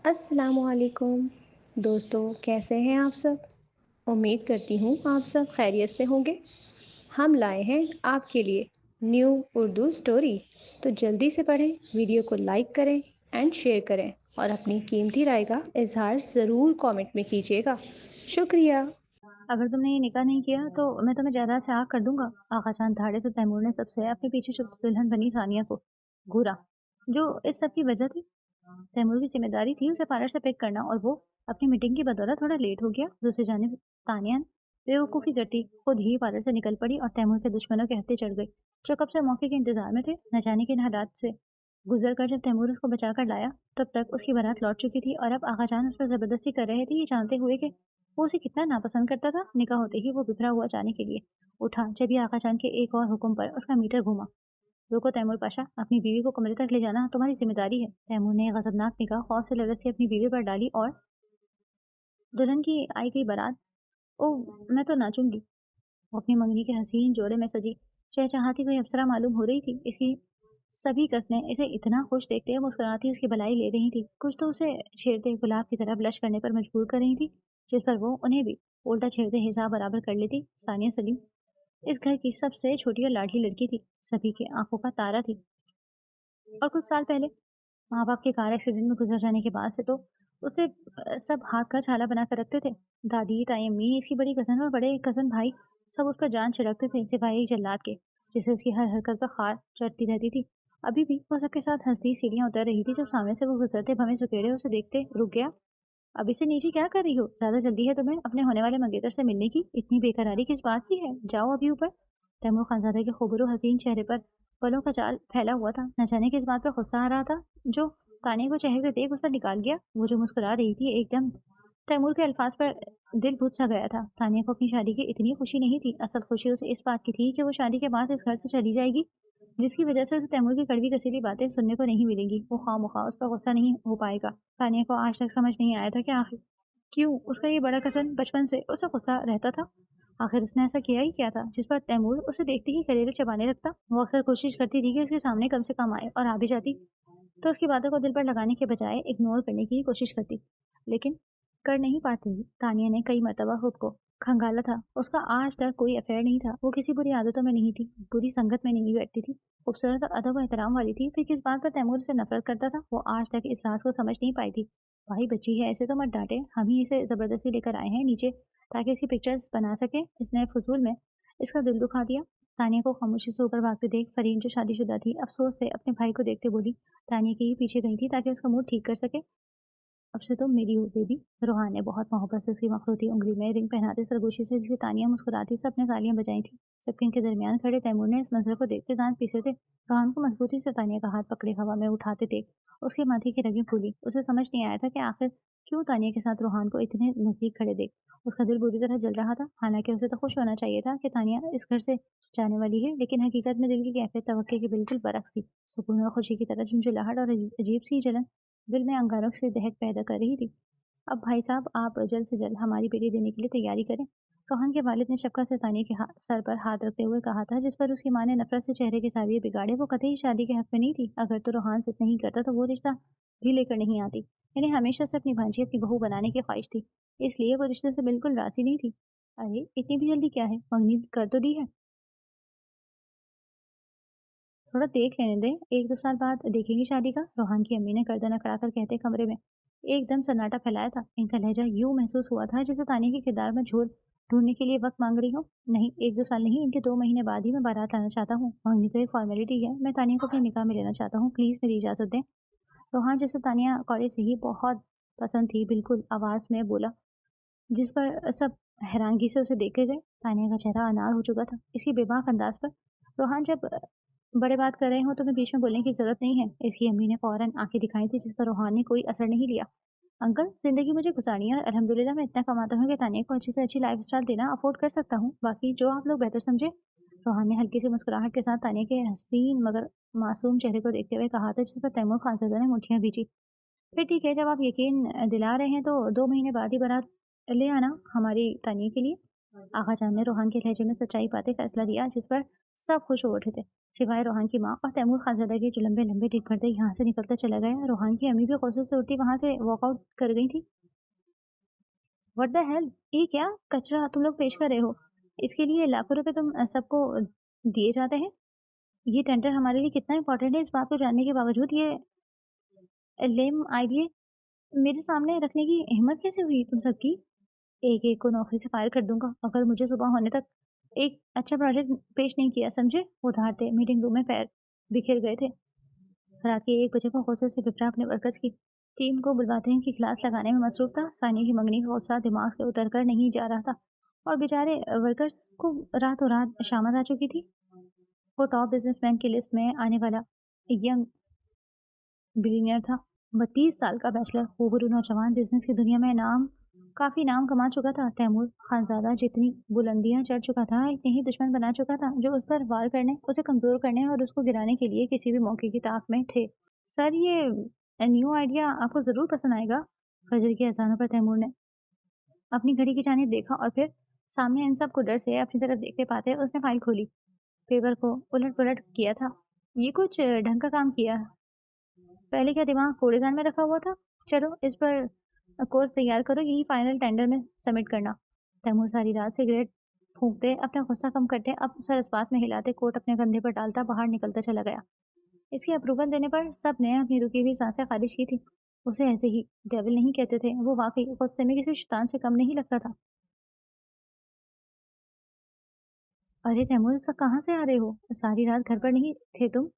السلام علیکم دوستوں، کیسے ہیں آپ سب؟ امید کرتی ہوں آپ سب خیریت سے ہوں گے۔ ہم لائے ہیں آپ کے لیے نیو اردو سٹوری، تو جلدی سے پڑھیں، ویڈیو کو لائک کریں اینڈ شیئر کریں اور اپنی قیمتی رائے کا اظہار ضرور کامنٹ میں کیجیے گا۔ شکریہ۔ اگر تم نے یہ نکاح نہیں کیا تو میں تمہیں جائیداد سے آگ کر دوں گا۔ آغا جان دھاڑے تو تیمور نے سب سے اپنے پیچھے چھپ دلہن بنی ثانیہ کو گھورا، جو اس سب کی وجہ تھی۔ تیمور کی ذمہ داری تھی اسے پارلر سے پک کرنا، اور وہ اپنی میٹنگ کی بدولت تھوڑا لیٹ ہو گیا۔ دوسری جانب تانیہ بیوقوفی کرتی خود ہی پارلر سے نکل پڑی اور تیمور کے دشمنوں کے ہتھے چڑھ گئی، جو کب سے موقع کے انتظار میں تھے۔ نہ جانے کن حالات سے گزر کر جب تیمور اس کو بچا کر لایا، تب تک اس کی بارات لوٹ چکی تھی، اور اب آغا جان اس پر زبردستی کر رہے تھے، یہ جانتے ہوئے کہ وہ اسے کتنا ناپسند کرتا تھا۔ نکاح ہوتے ہی وہ بکھرا ہوا جانے کے لیے اٹھا، جب یہ آغا جان کے ایک اور حکم پر اس کا میٹر گھوما۔ روکو تیمور پاشا، اپنی بیوی کو کمرے تک لے جانا تمہاری ذمہ داری ہے۔ تیمور نے غضبناک نگاہ خوف سے لگت سے اپنی بیوی پر ڈالی اور دلہن کی آئی گئی بارات، او میں تو ناچوں گی، وہ اپنی منگنی کے حسین جوڑے میں سجی چہچہاتی ہوئی افسرا معلوم ہو رہی تھی۔ اس کی سبھی کسنیں اسے اتنا خوش دیکھتے مسکراتی اس کی بھلائی لے رہی تھی، کچھ تو اسے چھیڑتے گلاب کی طرح بلش کرنے پر مجبور کر رہی تھی، جس پر وہ انہیں بھی الٹا چھیڑتے حساب برابر کر لیتی۔ ثانیہ سلیم اس گھر کی سب سے چھوٹی اور لاڈلی لڑکی تھی، سبھی کے آنکھوں کا تارا تھی، اور کچھ سال پہلے ماں باپ کے کار ایکسیڈنٹ میں گزر جانے کے بعد سے تو اسے سب ہاتھ کا چھالا بنا کر رکھتے تھے۔ دادی، تائی امی، اس کی بڑی کزن اور بڑے کزن بھائی سب اس پر جان چھڑکتے تھے، سوائے ایک جلاد کے جسے اس کی ہر حرکت پر خار چڑھتی رہتی تھی۔ ابھی بھی وہ سب کے ساتھ ہنستی سیڑھیاں اتر رہی تھی جب سامنے سے وہ گزرتے بھویں سکیڑے اسے دیکھتے رک گیا۔ ابھی سے نیچے کیا کر رہی ہو؟ زیادہ جلدی ہے تمہیں اپنے ہونے والے منگیتر سے ملنے کی؟ اتنی بے قراری کس بات کی ہے؟ جاؤ ابھی اوپر۔ تیمور خانزادہ کے خوبرو حسین چہرے پر پلوں کا جال پھیلا ہوا تھا، نہ جانے کس بات پر غصہ آ رہا تھا جو تانیہ کو چہرے دیکھ اس پر نکال گیا۔ وہ جو مسکرا رہی تھی ایک دم تیمور کے الفاظ پر دل بھج سا گیا تھا۔ تانیہ کو اپنی شادی کی اتنی خوشی نہیں تھی، اصل خوشی اسے اس بات کی تھی کہ وہ شادی کے بعد اس گھر سے چلی جائے گی، جس کی وجہ سے اسے تیمور کی کڑوی کسیلی باتیں سننے کو نہیں ملیں گی۔ وہ خواہ اس پر غصہ نہیں ہو پائے گا۔ تانیہ کو آج تک سمجھ نہیں آیا تھا کہ آخر کیوں اس کا یہ بڑا کزن بچپن سے اسے غصہ رہتا تھا۔ آخر اس نے ایسا کیا ہی کیا تھا جس پر تیمور اسے دیکھتے ہی کلیلے چبانے لگتا۔ وہ اکثر کوشش کرتی تھی کہ اس کے سامنے کم سے کم آئے، اور آ بھی جاتی تو اس کی باتوں کو دل پر لگانے کے بجائے اگنور کرنے کی کوشش کرتی، لیکن کر نہیں پاتی۔ تانیہ نے کئی مرتبہ خود کو کھنگالا تھا، اس کا آج تک کوئی افیئر نہیں تھا، وہ کسی بری عادتوں میں نہیں تھی، بری سنگت میں نہیں بیٹھتی تھی، خوبصورت اور ادب و احترام والی تھی۔ پھر کس بات پر تیمور سے نفرت کرتا تھا، وہ آج تک اس راز کو سمجھ نہیں پائی تھی۔ بھائی بچی ہے، ایسے تو مت ڈانٹے، ہم ہی اسے زبردستی لے کر آئے ہیں نیچے تاکہ اس کی پکچرز بنا سکیں۔ اس نے فضول میں اس کا دل دکھا دیا۔ تانیہ کو خاموشی سے اوپر بھاگتے دیکھ فرین جو شادی شدہ تھی افسوس سے اپنے بھائی کو دیکھتے بولی، تانیہ کے ہی پیچھے گئی تھی تاکہ اس کا موڈ ٹھیک کر سکے۔ اب سے تم میری ہو بیبی۔ روحان نے بہت محبت سے اس کی مخروطی انگلی میں رنگ پہناتے سرگوشی سے جس کی تانیہ مسکراتی سے اپنے تالیاں بجائی تھی، جبکہ ان کے درمیان کھڑے تیمور نے اس منظر کو دیکھتے دانت پیسے تھے۔ روحان کو مضبوطی سے تانیہ کا ہاتھ پکڑے ہوا میں اٹھاتے دیکھ اس کے ماتھے کی رگیں پھولی۔ اسے سمجھ نہیں آیا تھا کہ آخر کیوں تانیہ کے ساتھ روحان کو اتنے نزدیک کھڑے دیکھ اس کا دل بری طرح جل رہا تھا۔ حالانکہ اسے تو خوش ہونا چاہیے تھا کہ تانیہ اس گھر سے جانے والی ہے، لیکن حقیقت میں دل کی کیفیت توقع کے بالکل برعکس تھی۔ سکون اور خوشی کی طرح جھنجھلاہٹ اور عجیب سی جلن دل میں انگاروں سے دہک پیدا کر رہی تھی۔ اب بھائی صاحب، آپ جلد سے جلد ہماری بیٹی دینے کے لیے تیاری کریں، روحان کے والد نے شفقت سے تانیہ کے سر پر ہاتھ رکھتے ہوئے کہا تھا، جس پر اس کی ماں نے نفرت سے چہرے کے زاویے بگاڑے۔ وہ قطعی شادی کے حق میں نہیں تھی، اگر تو روحان ضد نہیں کرتا تو وہ رشتہ بھی لے کر نہیں آتی۔ انہیں ہمیشہ سے اپنی بھانجی اپنی بہو بنانے کی خواہش تھی، اس لیے وہ رشتے سے بالکل راضی نہیں تھی۔ ارے اتنی بھی جلدی کیا ہے، منگنی کر تو دی ہے، تھوڑا دیکھ لینے دیں، 1-2 سال بعد دیکھیں گی شادی کا، روحان کی امی نے گردن اکڑا کر کہتے کمرے میں ایک دم سناٹا پھیلایا تھا۔ ان کا لہجہ یوں محسوس ہوا تھا جیسے تانیہ کے کردار میں جھول ڈھونڈنے کے لیے وقت مانگ رہی ہوں۔ نہیں، 1-2 سال نہیں، ان کے 2 مہینے بعد ہی میں بارات لانا چاہتا ہوں۔ منگنی تو ایک فارمیلٹی ہے، میں تانیہ کو اپنے نکاح میں لینا چاہتا ہوں، پلیز میری اجازت دیں۔ روحان جسے تانیہ کالج سے ہی بہت پسند تھی بالکل آواز میں بولا، جس پر سب حیرانگی سے اسے دیکھے گئے۔ تانیہ کا چہرہ انار ہو چکا تھا اس کی بے باک انداز پر۔ روحان، جب بڑے بات کر رہے ہوں تو میں بیچ میں بولنے کی ضرورت نہیں ہے، اس کی امی نے فوراً آنکھیں دکھائی تھی، جس پر روحان نے کوئی اثر نہیں لیا۔ انکل، زندگی مجھے گزارنی ہے اور الحمدللہ میں اتنا کماتا ہوں کہ تانیہ کو اچھی سے اچھی لائف اسٹائل دینا افورڈ کر سکتا ہوں، باقی جو آپ لوگ بہتر سمجھے۔ روحان نے ہلکی سی مسکراہٹ کے ساتھ تانیہ کے حسین مگر معصوم چہرے کو دیکھتے ہوئے کہا تھا، جس پر تیمور خانزادہ نے مٹھیاں بھیجی۔ پھر ٹھیک ہے، جب آپ یقین دلا رہے ہیں تو 2 مہینے بعد ہی بارات لے آنا ہماری تانیہ کے لیے۔ آغا جان نے روحان کے لہجے میں سچائی پاتے فیصلہ دیا، جس پر सब खुश हो उठे थे, सिवाय रोहान की माँ और तैमूर खानजादा के, जो लंबे लंबे टिक भरते यहाँ से निकलता चला गया। रोहान की अम्मी भी गुस्से से उठी वहां से वॉकआउट कर गई थी। व्हाट द हेल, ये क्या कचरा तुम लोग पेश कर रहे हो? इसके लिए लाखों रुपए तुम सबको दिए जाते हैं? ये टेंडर हमारे लिए कितना इंपॉर्टेंट है इस बात को जानने के बावजूद ये लेम आइडिया मेरे सामने रखने की हिम्मत कैसे हुई तुम सबकी? एक एक को नौकरी से फायर कर दूंगा अगर मुझे सुबह होने तक एक अच्छा प्रोजेक्ट पेश नहीं किया, समझे? उधार थे, मीटिंग रूम में पैर बिखर गए थे। रात के 1 बजे को गुस्से से विप्रा अपने वर्कर्स की टीम को बुलवाते हैं कि क्लास लगाने में मसरूफ था। सानिया की मंगनी का गुस्सा दिमाग से उतर कर नहीं जा रहा था और बेचारे वर्कर्स को रातों रात शामत आ चुकी थी। वो टॉप बिजनेसमैन की लिस्ट में आने वाला यंग बिलियनियर था। 32 साल का बैचलर, खूबरू नौजवान, बिजनेस की दुनिया में काफी नाम कमा चुका था। तैमूर खानजादा जितनी बुलंदियां चढ़ चुका था, इतने ही दुश्मन बना चुका था जो उस पर वार करने, उसे कमजोर करने और उसको गिराने के लिए किसी भी मौके की ताक में थे। सर, ये न्यू आइडिया आपको जरूर पसंद आएगा। फजर की अजानों पर तैमूर ने अपनी घड़ी की जानिब देखा और फिर सामने इन सब को डर से अपनी तरफ देखते पाते उसने फाइल खोली, पेपर को उलट पुलट किया था। ये कुछ ढंग का काम किया। पहले क्या दिमाग कूड़ेदान में रखा हुआ था? चलो इस पर कोर्स तैयार करो, यही फाइनल टेंडर में सबमिट करना। तैमूर सारी रात सिगरेट फूंकते, अपना गुस्सा कम करते, अब सर इस बात में हिलाते, कोट अपने कंधे पर डालता बाहर निकलता चला गया। इसकी अप्रूवल देने पर सब ने अपनी रुकी हुई सांसें खारिज की थी। उसे ऐसे ही डेविल नहीं कहते थे, वो वाकई गुस्से में किसी शैतान से कम नहीं लगता था। अरे तैमूर, इस वक्त कहाँ से आ रहे हो? सारी रात घर पर नहीं थे तुम?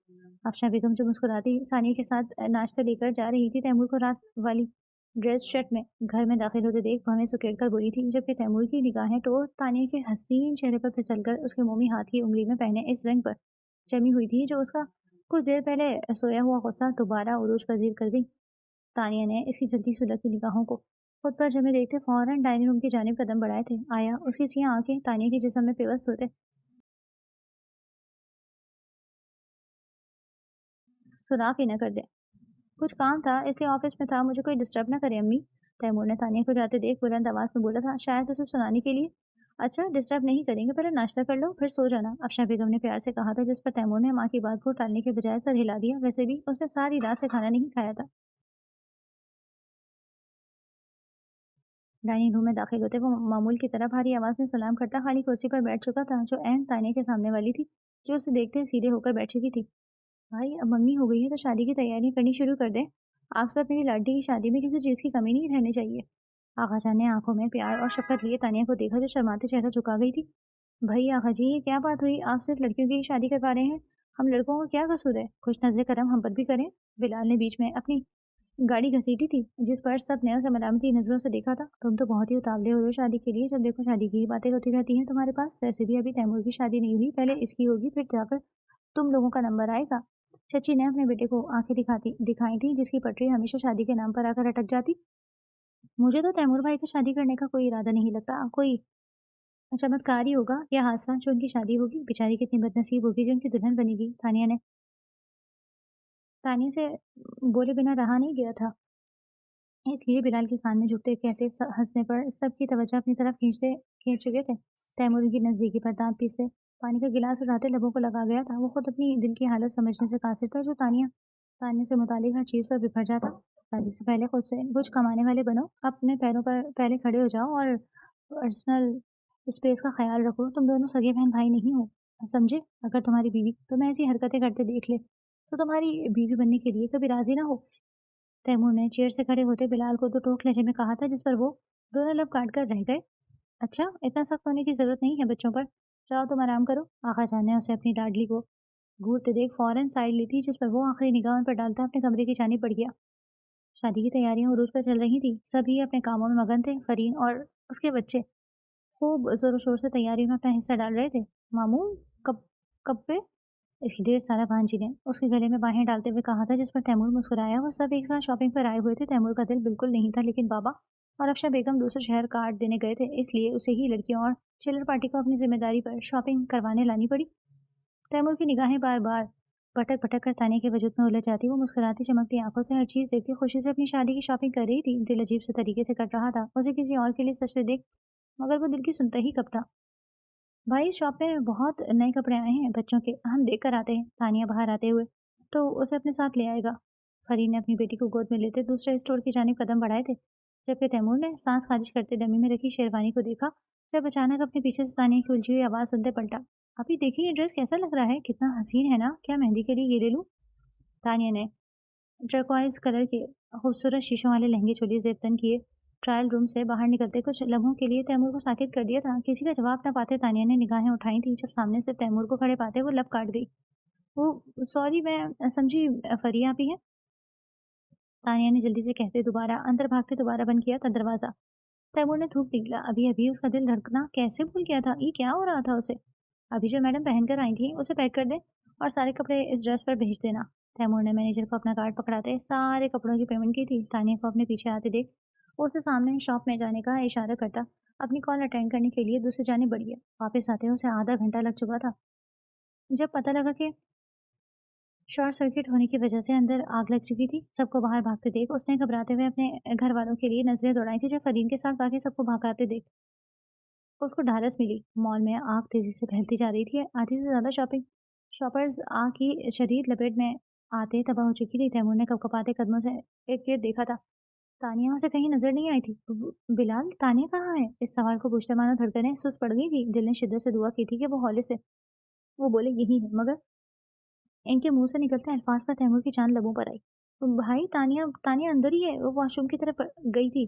अफशा बेगम जो मुस्कुराती सानिया के साथ नाश्ता लेकर जा रही थी, तैमूर को रात वाली ड्रेस शर्ट में घर में दाखिल होते देख भवें सुकेड़ कर बोली थी, जबकि तैमूर की निगाहें तो तानिया के हसीन चेहरे पर फिसल कर उसके मोमी हाथ की उंगली में पहने इस रंग पर जमी हुई थी जो उसका कुछ देर पहले सोया हुआ गुस्सा दोबारा उरूज पजीर कर गई। तानिया ने इसकी जल्दी सुलगती निगाहों को खुद पर जमे देखते फौरन डाइनिंग रूम की जानिब कदम बढ़ाए थे। आया उसकी सियाह आंखें तानिया के जिस्म में पेवस्त होते सुराख ही न कर दे। कुछ काम था इसलिए ऑफिस में था, मुझे कोई डिस्टर्ब ना करे अम्मी। तैमूर ने तानिया को जाते देख बुलंद आवाज में बोला था, शायद उसे सुनाने के लिए। अच्छा, डिस्टर्ब नहीं करेंगे, पहले नाश्ता कर लो फिर सो जाना, अफशा बेगम ने प्यार से कहा था, जिस पर तैमूर ने माँ की बात को टालने के बजाय सर हिला दिया। वैसे भी उसने सारी रात से खाना नहीं खाया था। डाइनिंग रूम में दाखिल होते वो मामूल की तरह भारी आवाज में सलाम करता खाली कुर्सी पर बैठ चुका था, जो एन तानिया के सामने वाली थी, जो उसे देखते सीधे होकर बैठ चुकी थी। भाई, अब मंगनी हो गई है तो शादी की तैयारियां करनी शुरू कर दें। आप सब मेरी लाडी की शादी में किसी चीज़ की कमी नहीं रहनी चाहिए। आगा जान ने आंखों में प्यार और शफकत लिए तानिया को देखा, जो शर्माते चेहरा झुका गई थी। भाई आगा जी, ये क्या बात हुई? आप सिर्फ लड़कियों की ही शादी करवा रहे हैं, हम लड़कों को क्या कसूर है? कुछ नजर करम हम पर भी करें। बिलाल ने बीच में अपनी गाड़ी घसीटी थी, जिस पर सब ने उसे मलामती नजरों से देखा था। तुम तो बहुत ही उतावले हो रहे हो शादी के लिए, जब देखो शादी की ही बातें होती रहती हैं तुम्हारे पास। वैसे भी अभी तैमूर की शादी नहीं हुई, पहले इसकी होगी, फिर जाकर तुम लोगों का नंबर आएगा। चची ने अपने बेटे को आंखें दिखाई थी, जिसकी पटरी हमेशा शादी के नाम पर आकर अटक जाती। मुझे तो तैमूर भाई की शादी करने का कोई इरादा नहीं लगता। कोई चमत्कार ही होगा या हादसा जो उनकी शादी होगी। बेचारी कितनी बदनसीब होगी जो उनकी दुल्हन बनेगी। तानिया से बोले बिना रहा नहीं गया था, इसलिए बिलाल के कान में झुकते कहते हंसने पर सबकी तवज्जो अपनी तरफ खींच चुके थे। तैमूर की नजदीकी पर दांत पीसते पानी का गिलास उठाते लबों को लगा गया था। वो खुद अपनी दिल की हालत समझने से कासिर था, जो तानिया तानिया से मुतालिक हर चीज़ पर बिफर जाता। शादी से पहले खुद से कुछ कमाने वाले बनो, अपने पैरों पर पहले खड़े हो जाओ और पर्सनल स्पेस का ख्याल रखो। तुम दोनों सगे बहन भाई नहीं हो, समझे? अगर तुम्हारी बीवी तुम्हें ऐसी हरकतें करते देख ले तो तुम्हारी बीवी बनने के लिए कभी राजी ना हो। तैमूर ने चेयर से खड़े होते बिलाल को तो टोक लहजे में कहा था, जिस पर वो दोनों लब काट कर रह गए। अच्छा, इतना सख्त होने की जरूरत नहीं है बच्चों पर, जाओ तुम आराम करो। आगा जान ने उसे अपनी लाडली को घूरते देख फौरन साइड ली थी, जिस पर वो आखिरी निगाह उन पर डालता अपने कमरे की जानिब बढ़ गया। शादी की तैयारियां उरूज पर चल रही थी, सभी अपने कामों में मगन थे। फरीन और उसके बच्चे खूब जोरों शोर से तैयारी में अपना हिस्सा डाल रहे थे। मामू, कब कब पे? इसकी ढेर सारा भांजी ने उसके गले में बाहें डालते हुए कहा था, जिस पर तैमूर मुस्कुराया। वो सब एक साथ शॉपिंग पर आए हुए थे। तैमूर का दिल बिल्कुल नहीं था, लेकिन बाबा और अफशा बेगम दूसरे शहर काट देने गए थे, इसलिए उसे ही लड़कियों और चिल्लर पार्टी को अपनी जिम्मेदारी पर शॉपिंग करवाने लानी पड़ी। तैमूर की निगाहें बार बार भटक भटक कर ताने के वजूद में उलझ जाती। वो मुस्कुराती चमकती आंखों से हर चीज देखती खुशी से अपनी शादी की शॉपिंग कर रही थी। दिल अजीब से तरीके से कट रहा था, उसे किसी और के लिए सच से देख, मगर वो दिल की सुनता ही कब था। بھائی شاپ میں بہت نئے کپڑے آئے ہیں بچوں کے، ہم دیکھ کر آتے ہیں۔ تانیہ باہر آتے ہوئے تو اسے اپنے ساتھ لے آئے گا۔ فرید نے اپنی بیٹی کو گود میں لیتے دوسرے اسٹور کی جانب قدم بڑھائے تھے، جبکہ تیمور نے سانس خارج کرتے ڈمی میں رکھی شیروانی کو دیکھا، جب اچانک اپنے پیچھے سے تانیہ کی الجھی ہوئی آواز سنتے پلٹا۔ ابھی دیکھیے یہ ڈریس کیسا لگ رہا ہے، کتنا حسین ہے نا، کیا مہندی کے لیے یہ لے لوں؟ تانیہ نے ٹرکوائز کلر کے خوبصورت شیشوں والے لہنگے چولی زیب تن کیے ٹرائل روم سے باہر نکلتے کچھ لمحوں کے لیے تیمور کو ساکت کر دیا تھا۔ کسی کا جواب نہ پاتے تانیہ نے نگاہیں اٹھائی تھیں، جب سامنے سے تیمور کو کھڑے پاتے وہ لب کاٹ گئی۔ وہ سوری، میں سمجھی فریہ آپ ہی ہیں؟ تانیہ نے جلدی سے کہتے دوبارہ اندر بھاگتے دوبارہ بند کیا تھا دروازہ۔ تیمور نے تھوک نکلا، ابھی ابھی اس کا دل دھڑکنا کیسے بھول گیا تھا، یہ کیا ہو رہا تھا اسے؟ ابھی جو میڈم پہن کر آئی تھی اسے پیک کر دیں اور سارے کپڑے اس ڈریس پر بھیج دینا۔ تیمور نے مینیجر کو اپنا کارڈ پکڑاتے سارے کپڑوں کی پیمنٹ کی تھی۔ تانیہ کو اپنے پیچھے آتے دیکھ وہ اسے سامنے شاپ میں جانے کا اشارہ کرتا اپنی کال اٹینڈ کرنے کے لیے دوسری جانب بڑھ گیا۔ واپس آتے اسے آدھا گھنٹہ لگ چکا تھا۔ جب پتہ لگا کہ شارٹ سرکٹ ہونے کی وجہ سے اندر آگ لگ چکی تھی، سب کو باہر بھاگتے دیکھ اس نے گھبراتے ہوئے اپنے گھر والوں کے لیے نظریں دوڑائی تھی۔ جب فرین کے ساتھ باقی سب کو بھاگاتے دیکھ اس کو ڈھارس ملی۔ مال میں آگ تیزی سے پھیلتی جا رہی تھی، آدھی سے زیادہ شاپرز آگ کی شدید لپیٹ میں آتے تباہ ہو چکی تھی۔ تیمور نے کپکپاتے قدموں سے ایک گیٹ دیکھا تھا، تانیہ اسے کہیں نظر نہیں آئی تھی۔ بلال، تانیہ کہاں ہے؟ اس سوال کو پوچھتے مانو دھڑکنیں سست پڑ گئی تھی۔ دل نے شدت سے دعا کی تھی کہ وہ ہولے سے وہ بولے یہی ہے، مگر ان کے منہ سے نکلتے الفاظ پر تیمور کی جان لبوں پر آئی۔ بھائی، تانیہ اندر ہی ہے، وہ واش روم کی طرف گئی تھی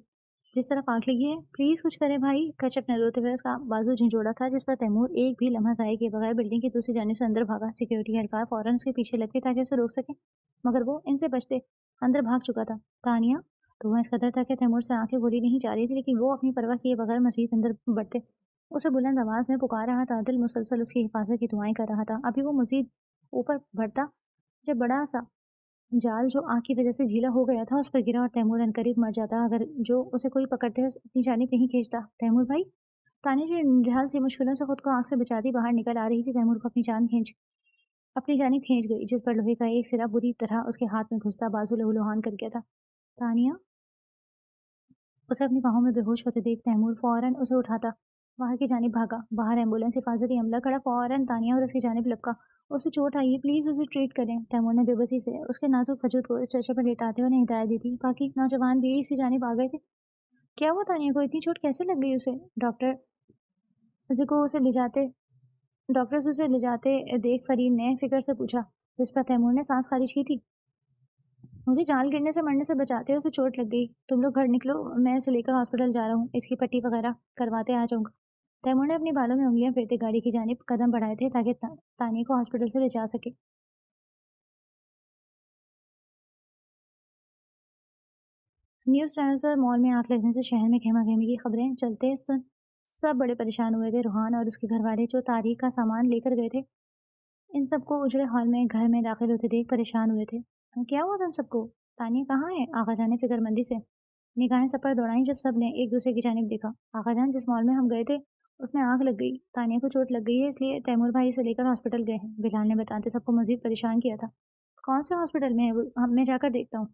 جس طرف آگ لگی ہے، پلیز کچھ کرے بھائی۔ کچپ نے روتے ہوئے اس کا بازو جھنجھوڑا تھا، جس پر تیمور ایک بھی لمحہ ضائع کیے بغیر بلڈنگ کی دوسری جانب سے اندر بھاگا۔ سیکورٹی اہلکار فوراً اس کے پیچھے لگ کے تاکہ اسے روک سکے، مگر وہ ان سے بچتے اندر بھاگ چکا تھا۔ تانیہ تو وہ اس قدر تھا کہ تیمور سے آنکھیں کھولی نہیں جا رہی تھی، لیکن وہ اپنی پرواہ کیے بغیر مزید اندر بڑھتے اسے بلند آواز میں پکار رہا تھا۔ دل مسلسل اس کی حفاظت کی دعائیں کر رہا تھا۔ ابھی وہ مزید اوپر بڑھتا جب بڑا سا جال جو آگ کی وجہ سے جھیلا ہو گیا تھا اس پر گرا اور تیمور عنقریب مر جاتا اگر جو اسے کوئی پکڑتے اپنی جانب نہیں کھینچتا۔ تیمور بھائی، تانیہ جو نڈھال سی مشکلوں سے خود کو آگ سے بچاتی باہر نکل آ رہی تھی، تیمور کو اپنی جانب کھینچ گئی، جس پر لوہے کا ایک سرا بری طرح اس کے ہاتھ میں گھستا بازو لہولہان کر گیا تھا۔ تانیہ اسے اپنی باہوں میں بے ہوش ہوتے دیکھ تیمور فوراً اسے اٹھاتا باہر کی جانب بھاگا۔ باہر ایمبولینس حفاظتی عملہ کھڑا، فوراً تانیہ اور اس کی جانب لپکا، اسے چوٹ آئی ہے، پلیز اسے ٹریٹ کریں۔ تیمور نے بے بسی سے اس کے نازک وجود کو اسٹریچر پر لیٹاتے ہوئے ہدایت دی تھی۔ باقی نوجوان بھی اسی جانب آ گئے تھے۔ کیا ہوا تانیہ کو، اتنی چوٹ کیسے لگ گئی اسے؟ ڈاکٹرز اسے لے جاتے دیکھ فرید نے فکر سے پوچھا، جس پر تیمور نے سانس خارج کی تھی۔ مجھے جال گرنے سے مرنے سے بچاتے اسے چوٹ لگ گئی، تم لوگ گھر نکلو، میں اسے لے کر ہاسپٹل جا رہا ہوں، اس کی پٹی وغیرہ کرواتے آ جاؤں گا۔ تیمور نے اپنی بالوں میں انگلیاں پھیرتے گاڑی کی جانب قدم بڑھائے تھے تاکہ تانیہ کو ہاسپٹل سے لے جا سکے۔ نیوز چینل پر مال میں آگ لگنے سے شہر میں گہما گہمی کی خبریں چلتے سب بڑے پریشان ہوئے تھے۔ روحان اور اس کے گھر والے جو تاریخ کا سامان لے کر گئے تھے، ان سب کو اجڑے ہال میں گھر میں داخل ہوتے دیکھ پریشان ہوئے تھے۔ کیا ہوا تم سب کو؟ تانیہ کہاں ہے؟ آغا جان نے فکر مندی سے نگاہیں سب پر دوڑائیں جب سب نے ایک دوسرے کی جانب دیکھا۔ آغا جان، جس مال میں ہم گئے تھے اس میں آگ لگ گئی، تانیہ کو چوٹ لگ گئی ہے، اس لیے تیمور بھائی اسے لے کر ہاسپٹل گئے ہیں، بلال نے بتاتے سب کو مزید پریشان کیا تھا۔ کون سے ہاسپٹل میں ہے؟ میں جا کر دیکھتا ہوں،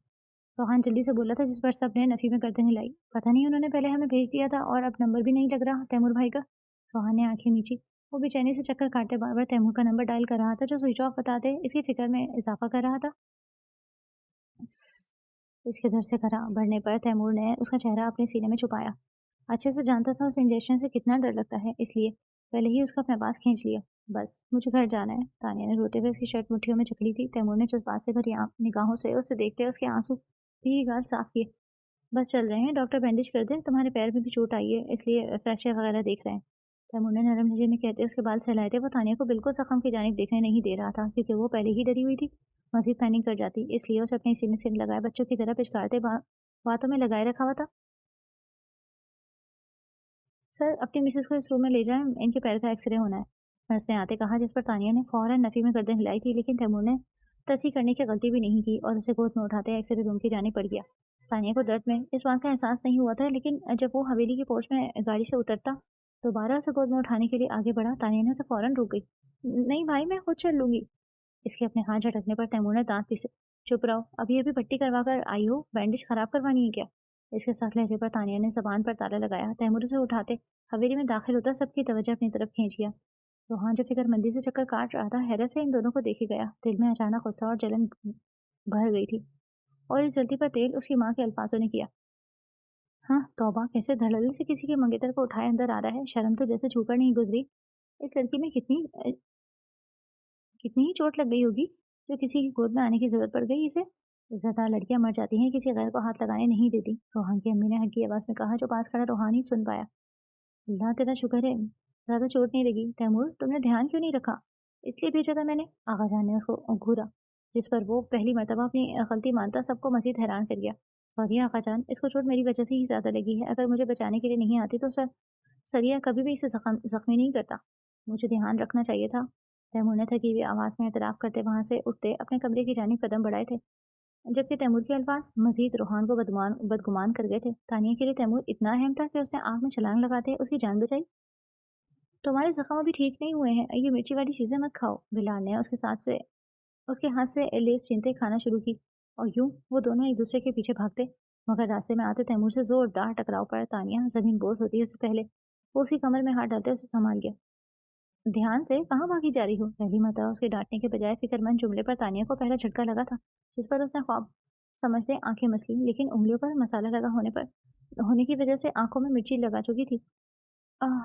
روحان جلدی سے بولا تھا، جس پر سب نے نفی میں گردن ہلائی۔ پتہ نہیں انہوں نے پہلے ہمیں بھیج دیا تھا اور اب نمبر بھی نہیں لگ رہا تیمور بھائی کا۔ روحان نے آنکھیں میچی، وہ بے چینی سے چکر کاٹتے بار بار تیمور کا نمبر ڈائل کر رہا تھا جو سوئچ آف بتاتے اس کی فکر میں اضافہ کر رہا تھا۔ اس کے در سے کھڑا بڑھنے پر تیمور نے اس کا چہرہ اپنے سینے میں چھپایا۔ اچھے سے جانتا تھا اس انجیکشن سے کتنا ڈر لگتا ہے، اس لیے پہلے ہی اس کو اپنے پاس کھینچ لیا۔ بس مجھے گھر جانا ہے، تانیہ نے روتے ہوئے اس کی شرٹ مٹھیوں میں جکڑی تھی۔ تیمور نے جذبات سے بھری نگاہوں سے اسے دیکھتے اس کے آنسو بھی گال صاف کیے۔ بس چل رہے ہیں، ڈاکٹر بینڈیج کر دیں، تمہارے پیر میں بھی چوٹ آئی ہے، اس لیے فریکچر وغیرہ دیکھ رہے ہیں، تیمور نے نرم لہجے میں کہتے اس کے بال سہلائے تھے۔ وہ تانیہ کو بالکل زخم کی جانب دیکھنے نہیں دے رہا تھا کیونکہ وہ پہلے ہی ڈری ہوئی تھی، مزید پینک کر جاتی، اس لیے اسے اپنے سینے سے لگائے بچوں کی طرح پچکارتے باتوں میں لگائے رکھا ہوا تھا۔ سر، اپنی مسز کو اس روم میں لے جائیں، ان کے پیر کا ایکس رے ہونا ہے، نرس نے آتے کہا، جس پر تانیہ نے فوراً نفی میں گردن ہلائی تھی، لیکن تیمور نے تصحیح کرنے کی غلطی بھی نہیں کی اور اسے گود میں اٹھاتے ایکس رے روم کی جانب پڑ گیا۔ تانیہ کو درد میں اس بات کا احساس نہیں ہوا تھا، لیکن جب وہ حویلی کی پورچ میں گاڑی سے اترتا دوبارہ اسے گود میں اٹھانے کے لیے آگے بڑھا، تانیہ نے اسے فوراً روک گئی۔ نہیں بھائی، میں خود چل لوں گی۔ اس کے اپنے ہاتھ جھٹکنے پر تیمور نے دانت پیسے، چپ رہو، ابھی پٹی کروا کر آئی ہو، بینڈیج خراب کروانی ہے کیا؟ اس کے سخت لہجے پر تانیہ نے زبان پر تالا لگایا۔ تیمور اسے اٹھاتے حویلی میں داخل ہوتا سب کی توجہ اپنی طرف کھینچ گیا۔ रोहान जो फिक्र मंदी से चक्कर काट रहा था हैरत से इन दोनों को देखे गया। दिल में अचानक गुस्सा और जलन भर गई थी और इस जल्दी पर तेल उसकी माँ के अल्फाजों ने किया। हाँ तौबा, कैसे धड़ल्ले से किसी के मंगेतर को उठाए अंदर आ रहा है। शर्म तो जैसे छूकर नहीं गुजरी। इस लड़की में कितनी ही चोट लग गई होगी जो किसी की गोद में आने की जरूरत पड़ गई इसे। इज्जतदार लड़कियां मर जाती हैं, किसी गैर को हाथ लगाने नहीं देती, रोहान की अम्मी ने हल्की आवाज में कहा, जो पास खड़ा रोहान ही सुन पाया। अल्लाह तेरा शुक्र है ज्यादा चोट नहीं लगी। तैमूर, तुमने ध्यान क्यों नहीं रखा? इसलिए भेजा था मैंने, आगा जान ने उसको घूरा, जिस पर वो पहली मरतबा अपनी गलती मानता सबको मजीद हैरान कर गया। सॉरी आका जान, इसको चोट मेरी वजह से ही ज्यादा लगी है। अगर मुझे बचाने के लिए नहीं आती तो सरिया कभी भी इसे जख्मी नहीं करता। मुझे ध्यान रखना चाहिए था। तैमूर ने थकी हुई आवाज में एतराफ करते वहां से उठते अपने कमरे की जानिब कदम बढ़ाए थे, जबकि तैमूर के अल्फाज मजीद रोहान को बदगुमान कर गए थे। तानिया के लिए तैमूर इतना अहम था कि उसने आग में छलांग लगाते उसकी जान बचाई। तुम्हारे जख्म अभी ठीक नहीं हुए हैं, ये मिर्ची वाली चीजें मत खाओ। बिलाल ने उसके हाथ से लेस छीनते खाना शुरू की और यूं वो दोनों एक दूसरे के पीछे भागते, मगर रास्ते में आते तैमूर से जोरदार टकराव पड़ा। तानिया जमीन बोझ होती है उससे पहले वो उसकी कमर में हाथ डालते उसे संभाल गया। ध्यान से, कहाँ भागी जा रही हो? पहली मरतबा उसके डांटने के बजाय फिक्रमंद जुमले पर तानिया को पहला झटका लगा था, जिस पर उसने ख्वाब समझते आंखें मसली, लेकिन उंगलियों पर मसाला लगा होने की वजह से आंखों में मिर्ची लगा चुकी थी। आह,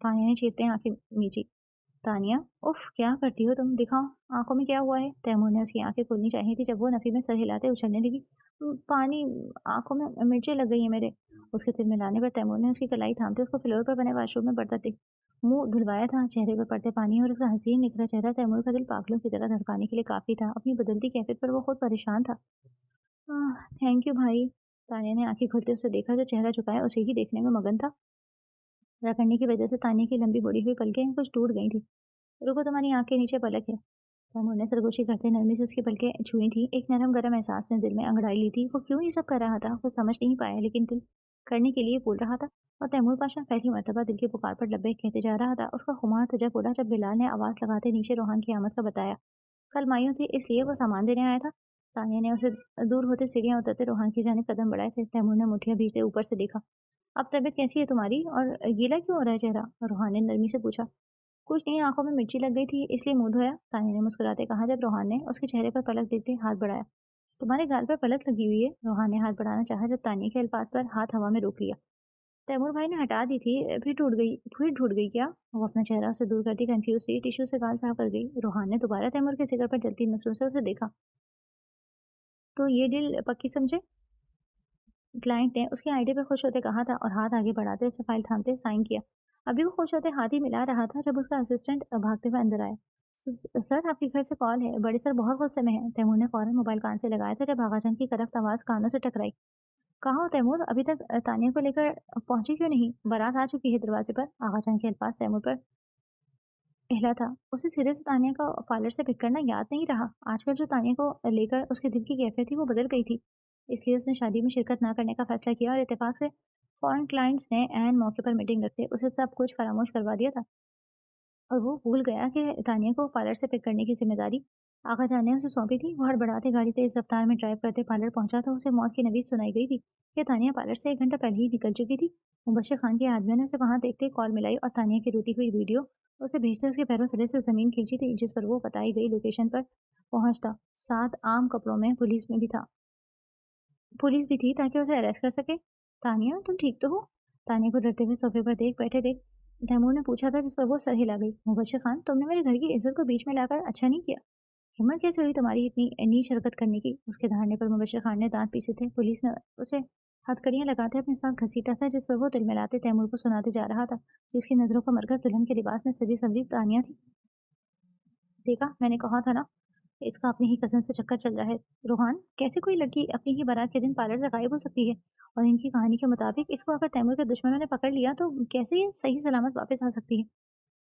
तानिया ने चीरते आंखें मींची। तानिया, उफ, क्या करती हो तुम? दिखाओ आंखों में क्या हुआ है। तैमूर ने उसकी आंखें खोलनी चाहिए थी जब वो नफी में सर हिलाते उछलने लगी। पानी, आंखों में मिर्चें लग गई है मेरे। उसके सिर में लाने पर तैमूर ने उसकी कलाई थामते उसको फ्लोर पर बने वाशरूम में बढ़ता देख मुंह धुलवाया था। चेहरे पर पड़ते पानी और उसका हसीन निखरा चेहरा तैमूर का दिल पागलों की तरह धड़काने के लिए काफी था। अपनी बदलती कैफियत पर वो खुद परेशान था। थैंक यू भाई। तानिया ने आंखें खोलते उसे देखा, जो चेहरा झुकाया उसे ही देखने में मगन था। रगड़ने की वजह से तानिया की लंबी बड़ी हुई पलकें कुछ टूट गई थी। रुको, तुम्हारी आंख के नीचे पलक है। तैमूर ने सरगोशी करते नरमी से उसकी पलकें छुई थी। एक नरम गरम एहसास ने दिल में अंगड़ाई ली थी। वो क्यों ये सब कर रहा था कुछ समझ नहीं पाया, लेकिन दिल करने के लिए बोल रहा था। और तैमूर पाशा पहली मरतबा दिल की पुकार पर लब्बैक कहते जा रहा था। उसका खुमार तजब उड़ा जब बिलाल ने आवाज लगाते नीचे रोहान की आमद का बताया। कल मायूं थी इसलिए वो सामान देने आया था। तानिया ने उसे दूर होते सीढ़ियां उतरते रोहान की जानिब कदम बढ़ाए थे। तैमूर ने मुठियां भीजते ऊपर से देखा। अब तबीयत कैसी है तुम्हारी, और गीला क्यों हो रहा है चेहरा? रोहान ने नरमी से पूछा। कुछ नहीं, आंखों में मिर्ची लग गई थी इसलिए मुंह धोया, तानिया ने मुस्कुराते कहा जब रोहान ने उसके चेहरे पर पलक देखते हाथ बढ़ाया। तुम्हारे गाल पर पलक लगी हुई है। रोहान ने हाथ बढ़ाना चाहा जब तानिया के अल्फाज पर हाथ हवा में रोक लिया। तैमूर भाई ने हटा दी थी, फिर टूट गई क्या? वो अपना चेहरा उसे दूर करती कंफ्यूज सी टिश्यू से गाल साफ कर गई। रोहान ने दोबारा तैमूर के जिगर पर जलती नजरों से उसे देखा। तो ये डील पक्की समझे? क्लाइंट ने उसके आइडिया पर खुश होते कहा था और हाथ आगे बढ़ाते उसे फाइल थामते साइन किया। अभी वो खुश होते हाथ ही मिला रहा था जब उसका असिस्टेंट भागते हुए अंदर आया। सर, आपके घर से कॉल है, बड़े सर बहुत गुस्से में हैं। तैमूर ने फौरन मोबाइल कान से लगाया था जब आगाजन की करफ्त आवाज कानों से टकराई। कहाँ हो तैमूर? अभी तक तानिया को लेकर पहुंची क्यों नहीं? बारात आ चुकी है दरवाजे पर। आगाजन के अल्फाज तैमूर पर हिला था। उसे सिरे से तानिया का पार्लर से पिक करना याद नहीं रहा। आजकल जो तानिया को लेकर उसके दिल की कैफियत थी वो बदल गई थी, इसलिए उसने शादी में शिरकत ना करने का फैसला किया और इत्तेफाक से फॉरेन क्लाइंट्स ने ऐन मौके पर मीटिंग रखते उसे सब कुछ फरामोश करवा दिया था। और वो भूल गया कि तानिया को पार्लर से पिक करने की जिम्मेदारी आगा जान ने उसे सौंपी थी। वो हड़बड़ाते गाड़ी तेज रफ्तार में ड्राइव करते पार्लर पहुंचा तो उसे मौत की नवीज सुनाई गई थी कि तानिया पार्लर से 1 घंटा पहले ही निकल चुकी थी। मुबशर खान के आदमियों ने उसे वहां देखते कॉल मिलाई और तानिया की रोती हुई वीडियो उसे भेजते उसके पैरों तले से जमीन खींची थी, जिस पर वो बताई गई लोकेशन पर पहुंचता। साथ आम कपड़ों में पुलिस भी थी ताकि उसे अरेस्ट कर सके। तानिया, तुम ठीक तो हो? तानिया को डरते हुए सोफे पर देख तैमूर ने पूछा था, जिस पर वो सर हिला गई। मुबशर खान, तुमने मेरे घर की इज्जत को बीच में लाकर अच्छा नहीं किया। हिम्मत कैसे हुई तुम्हारी इतनी नीच हरकत करने की? उसके धरने पर मुबशर खान ने दांत पीसे थे। पुलिस ने उसे हथकड़ियां लगाते अपने साथ घसीटा था, जिस पर वो तिलमिलाते तैमूर को सुनाते जा रहा था, जिसकी नजरों का मरकज दुल्हन के लिबास में सजी सवरी तानिया थी। देखा, मैंने कहा था ना, इसका अपनी ही कज़न से चक्कर चल रहा है। रोहान, कैसे कोई लड़की अपनी ही बारात के दिन पार्लर से गायब हो सकती है? और इनकी कहानी के मुताबिक इसको अगर तैमूर के दुश्मनों ने पकड़ लिया तो कैसे ये सही सलामत वापस आ सकती है?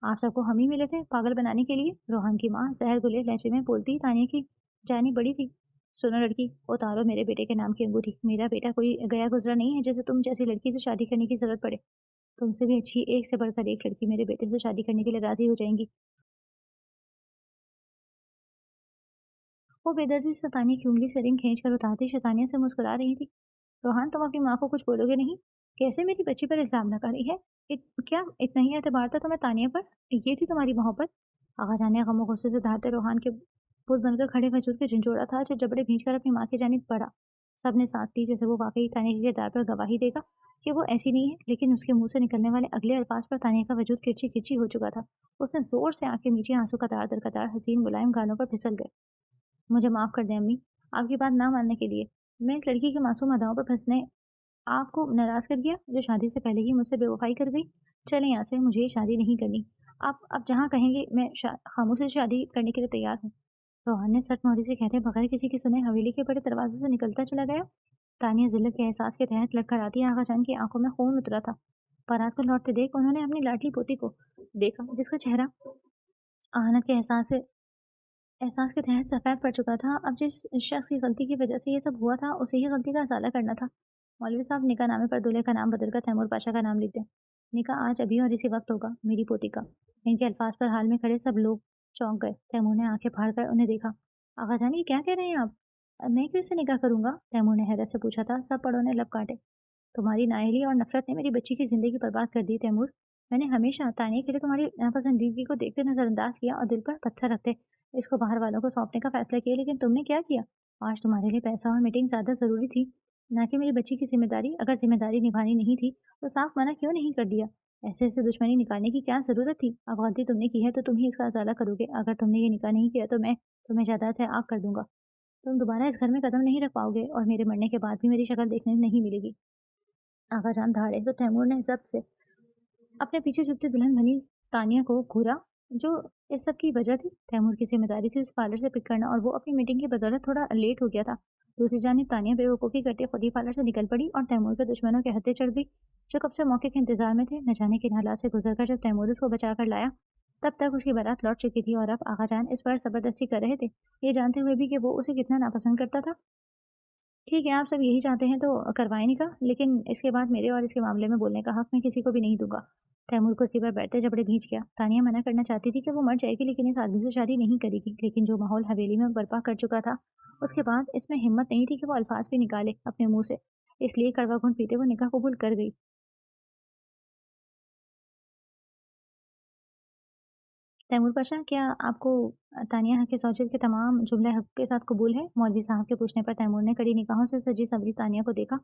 आप सबको हम ही मिले थे पागल बनाने के लिए। रोहान की माँ जहर गुले लहजे में बोलती तानिया की जानी बड़ी थी। सुनो लड़की, उतारो मेरे बेटे के नाम की अंगूठी। मेरा बेटा कोई गया गुजरा नहीं है जैसे तुम जैसी लड़की से शादी करने की जरूरत पड़े। तुमसे भी अच्छी एक से बढ़कर एक लड़की मेरे बेटे से शादी करने के लिए राजी हो जाएंगी। वो बेदर्दी से तानिया की उंगली से रिंग खींच कर उतारती शैतानिया से मुस्कुरा रही थी। रोहान, तुम अपनी माँ को कुछ बोलोगे नहीं? कैसे मेरी बच्ची पर इल्ज़ाम लगा रही है? क्या इतना ही एतबार था तुम्हें तानिया पर? ये थी तुम्हारी मोहब्बत? आगा जान ने गम और गुस्से से धारते रूहान के पुत बनकर खड़े वजूद के झंझोड़ा था जो जबड़े भींचकर अपनी माँ की जानिब बढ़ा। सबने सांस ली जैसे वो वाकई तानिया के किरदार पर गवाही देगा कि वो ऐसी नहीं है, लेकिन उसके मुंह से निकलने वाले अगले अल्फाज पर तानिया का वजूद किरची किरची हो चुका था। उसने जोर से आंखें मीची, आंसू कतार दर कतार हसीन मुलायम गालों पर फिसल गए। मुझे माफ कर दें अम्मी, आपकी बात ना मानने के लिए। मैं इस लड़की की मासूम अदाओं पर फंसने आपको नाराज़ कर दिया, जो शादी से पहले ही मुझसे बेवफ़ाई कर गई? चलें यहाँ से, मुझे ये शादी नहीं करनी। आप जहाँ कहेंगे मैं खामोशी से शादी करने के लिए तैयार हूँ। रोहन ने सट मोहरी से कहते बगैर किसी की सुने हवेली के बड़े दरवाजे से निकलता चला गया। तानिया ज़िल्लत के एहसास के तहत लड़खड़ाती आगा जान की आंखों में खून उतरा था। बारात को लौटते देख उन्होंने अपनी लाडली पोती को देखा, जिसका चेहरा आहनत के एहसास के तहत सफ़ेद पड़ चुका था। अब जिस शख्स की गलती की वजह से ये सब हुआ था, उसे ही गलती का इज़ाला करना था। मौलवी साहब, निकाह नामे पर दूल्हे का नाम बदलकर तैमूर पाशा का नाम लिख दें। निकाह आज अभी और इसी वक्त होगा, मेरी पोती का। इनके अल्फाज पर हाल में खड़े सब लोग चौंक गए। तैमूर ने आंखें फाड़ कर उन्हें देखा। आगा जान, ये क्या कह रहे हैं आप? मैं किससे निकाह करूंगा? तैमूर ने हैरत से पूछा था। सब बड़ों ने लब काटे। तुम्हारी नाअहली और नफरत ने मेरी बच्ची की जिंदगी बर्बाद कर दी तैमूर। मैंने हमेशा तानिया के लिए तुम्हारी नापसंदीदगी को देखते नजरअंदाज किया और दिल पर पत्थर रखते इसको बाहर वालों को सौंपने का फैसला किया, लेकिन तुमने क्या किया? आज तुम्हारे लिए पैसा और मीटिंग ज्यादा जरूरी थी, ना कि मेरी बच्ची की जिम्मेदारी। अगर जिम्मेदारी निभानी नहीं थी तो साफ मना क्यों नहीं कर दिया? ऐसे ऐसे दुश्मनी निकालने की क्या जरूरत थी? अब गलती तुमने की है तो तुम ही इसका अजाला करोगे। अगर तुमने ये निकाह नहीं किया तो मैं तुम्हें जायदाद से आग कर दूंगा। तुम दोबारा इस घर में कदम नहीं रख पाओगे और मेरे मरने के बाद भी मेरी शक्ल देखने नहीं मिलेगी। आगाजान दहाड़े तो तैमूर ने जब्त से अपने पीछे छुपती दुल्हन बनी तानिया को घूरा, जो इस सब की वजह थी। तैमूर की जिम्मेदारी थी उस पार्लर से पिक करना, और वो अपनी मीटिंग की बदौलत थोड़ा लेट हो गया था। दूसरी जानिब तानिया बेवकूफ़ी करते खुद ही पार्लर से निकल पड़ी और तैमूर के दुश्मनों के हत्थे चढ़ गई, जो कब से मौके के इंतजार में थे। न जाने किन हालात से गुजरकर जब तैमूर उसको बचा कर लाया, तब तक उसकी बारात लौट चुकी थी और अब आगाजान इस पर जबरदस्ती कर रहे थे, ये जानते हुए भी कि वो उसे कितना नापसंद करता था। ठीक है, आप सब यही चाहते हैं तो करवाएं निकाह, लेकिन इसके बाद मेरे और इसके मामले में बोलने का हक मैं किसी को भी नहीं दूंगा। तैमूर कुर्सी पर बैठते जबड़े भींच गया। तानिया मना करना चाहती थी कि वो मर जाएगी, लेकिन इस आदमी से शादी नहीं करेगी, लेकिन जो माहौल हवेली में बर्पा कर चुका था, उसके बाद इसमें हिम्मत नहीं थी कि वो अल्फाज भी निकाले अपने मुंह से। इसलिए कड़वा घूंट पीते वो निकाह कबूल कर गई। तैमूर पाशा, क्या आपको तानिया के सौजत के तमाम जुमले हक के साथ कबूल है? मौलवी साहब के पूछने पर तैमूर ने कड़ी निगाहों से सजी सवरी तानिया को देखा,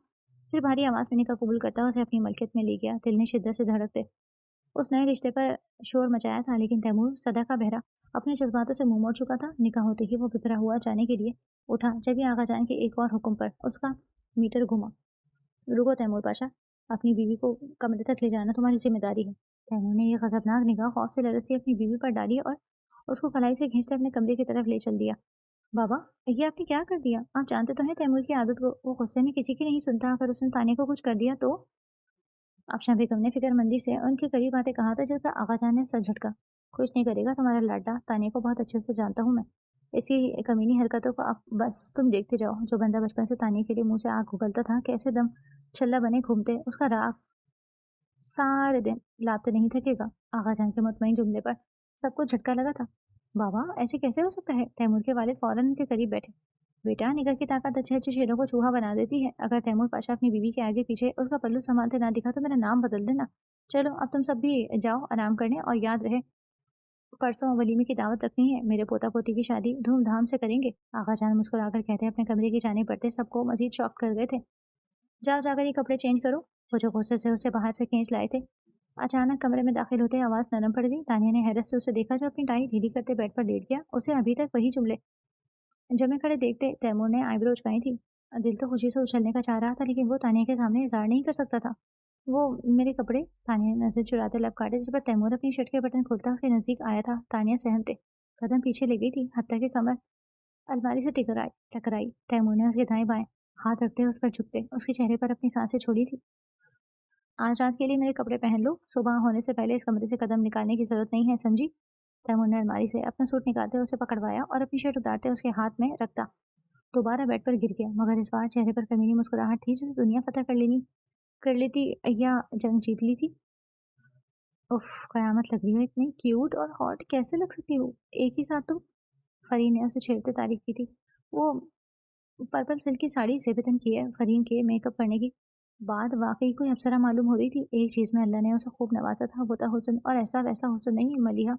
फिर भारी आवाज़ में निकाह कबूल करता उसे अपनी मलकियत में ले गया। दिल ने शिद्दत से धड़कते उस नए रिश्ते पर शोर मचाया था, लेकिन तैमूर सदा का बहरा अपने जज्बातों से मुंह मोड़ चुका था। निकाह होते ही वो बिखरा हुआ जाने के लिए उठा, जब ये आगा जान के एक और हुक्म पर उसका मीटर घुमा। रुको तैमूर पाशा, अपनी बीवी को कमरे तक ले जाना तुम्हारी जिम्मेदारी है। तैमूर ने यह गजबनाक निगाह खौफ से लरसती अपनी बीवी पर डाली और उसको कलाई से खींचते अपने कमरे की तरफ ले चल दिया। बाबा, ये आपने क्या कर दिया? आप जानते तो हैं तैमूर की आदत को, वो गुस्से में किसी की नहीं सुनता। अगर उसने तानिया को कुछ कर दिया तो? आफ्शा बेगम ने फिक्रमंदी से उनके करीब आते कहा था, जिसका आगाजान ने सर झटका। कुछ नहीं करेगा तुम्हारा लाडला, तानिया को बहुत अच्छे से जानता हूँ मैं। इसी कमीनी हरकतों को आप बस तुम देखते जाओ। जो बंदा बचपन से तानिया के लिए मुंह से आग उगलता था, कैसे दम छल्ला बने घूमते, उसका राग सारे दिन लापते नहीं थकेगा। आगाजान के मुतमईन जुमले पर सबको झटका लगा था। बाबा, ऐसे कैसे हो सकता है? तैमूर के वालिद फौरन उनके करीब बैठे। बेटा, निगर की ताकत अच्छे अच्छे शेरों को चूहा बना देती है। अगर तैमूर पाशा अपनी बीवी के आगे पीछे उसका पल्लू संभालते ना दिखा तो मेरा नाम बदल देना। चलो अब तुम सब भी जाओ आराम करने, और याद रहे परसों वलीमे की दावत रखनी है। मेरे पोता पोती की शादी धूमधाम से करेंगे। आगाजान मुस्कुराकर कहते अपने कमरे की जाने पड़ते सबको मजीद शॉक कर गए थे। जाओ जाकर ये कपड़े चेंज करो। वो जो गुस्से से उसे बाहर से खींच लाए थे, अचानक कमरे में दाखिल होते आवाज़ नरम पड़ गई। तानिया ने हैरत से उसे देखा, जो अपनी टाई ढीली करते बेड पर लेट गया। उसे अभी तक वही जुमले जमे खड़े देखते तैमूर ने आईब्रो उचकाई थी। दिल तो खुशी से उछलने का चाह रहा था, लेकिन वो तानिया के सामने इज़हार नहीं कर सकता था। वो मेरे कपड़े, तानिया ने नजर चुराते लब काटे, जिस पर तैमूर अपनी शर्ट के बटन खोलता उसके नजदीक आया था। तानिया सहम थे, कदम पीछे ले गई थी, हत्या के कमर अलमारी से टकराई टकराई। तैमूर ने उसके दाएं बाएं हाथ रखते उस पर झुकते उसके चेहरे पर अपनी सांसें छोड़ी थी। आज रात के लिए मेरे कपड़े पहन लो, सुबह होने से पहले इस कमरे से कदम निकालने की जरूरत नहीं है, समझी? तैमूर ने अलमारी से अपना सूट निकालते उसे पकड़वाया और अपनी शर्ट उतारते उसके हाथ में रखता दोबारा बेड पर गिर गया, मगर इस बार चेहरे पर कमीनी मुस्कुराहट थी, जैसे दुनिया फतह कर लेती या जंग जीत ली थी। उफ, कयामत लग रही है, इतनी क्यूट और हॉट कैसे लग सकती हो एक ही साथ तुम? फरीन ने उसे छेड़ते तारीफ की थी। वो पर्पल सिल्क की साड़ी से बेतन की है फरीन के मेकअप करने की। बात वाकई कोई अप्सरा मालूम हो रही थी। एक चीज़ में अल्लाह ने उसे खूब नवाजा था, वो था हुस्न, और ऐसा वैसा हुस्न नहीं, मलिहा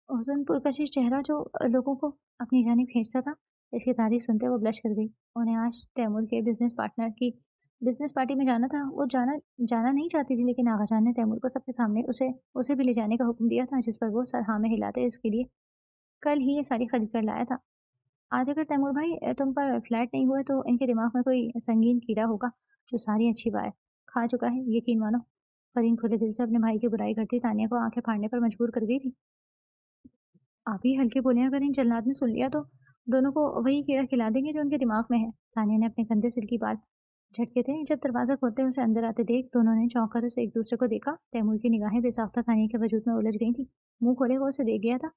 हुस्न पुरकशिश चेहरा जो लोगों को अपनी जानिब खींचता था। इसकी तारीफ सुनते वो ब्लश कर गई। उन्हें आज तैमूर के बिजनेस पार्टनर की बिजनेस पार्टी में जाना था। वो जाना जाना नहीं चाहती थी, लेकिन आगा जान ने तैमूर को सबके सामने उसे उसे भी ले जाने का हुक्म दिया था, जिस पर वो सर हाँ में हिलाते इसके लिए कल ही ये साड़ी खरीद कर लाया था। आज अगर तैमूर भाई तुम पर फ्लैट नहीं हुए तो इनके दिमाग में कोई संगीन कीड़ा होगा जो सारी अच्छी बात खा चुका है, यकीन मानो। फरीन खुले दिल से अपने भाई की बुराई करती तानिया को आंखें फाड़ने पर मजबूर कर गई थी। आप ही हल्की बोलियां अगर इन जल्लाद ने सुन लिया तो दोनों को वही कीड़ा खिला देंगे जो उनके दिमाग में है। तानिया ने अपने कंधे सिर की बाल झटके थे। जब दरवाजा खोलते उसे अंदर आते देख दोनों ने चौंक कर उसे एक दूसरे को देखा। तैमूर की निगाहें बेसाख्ता तानिया के वजूद में उलझ गई थी। मुंह खोले वो उसे देख गया था।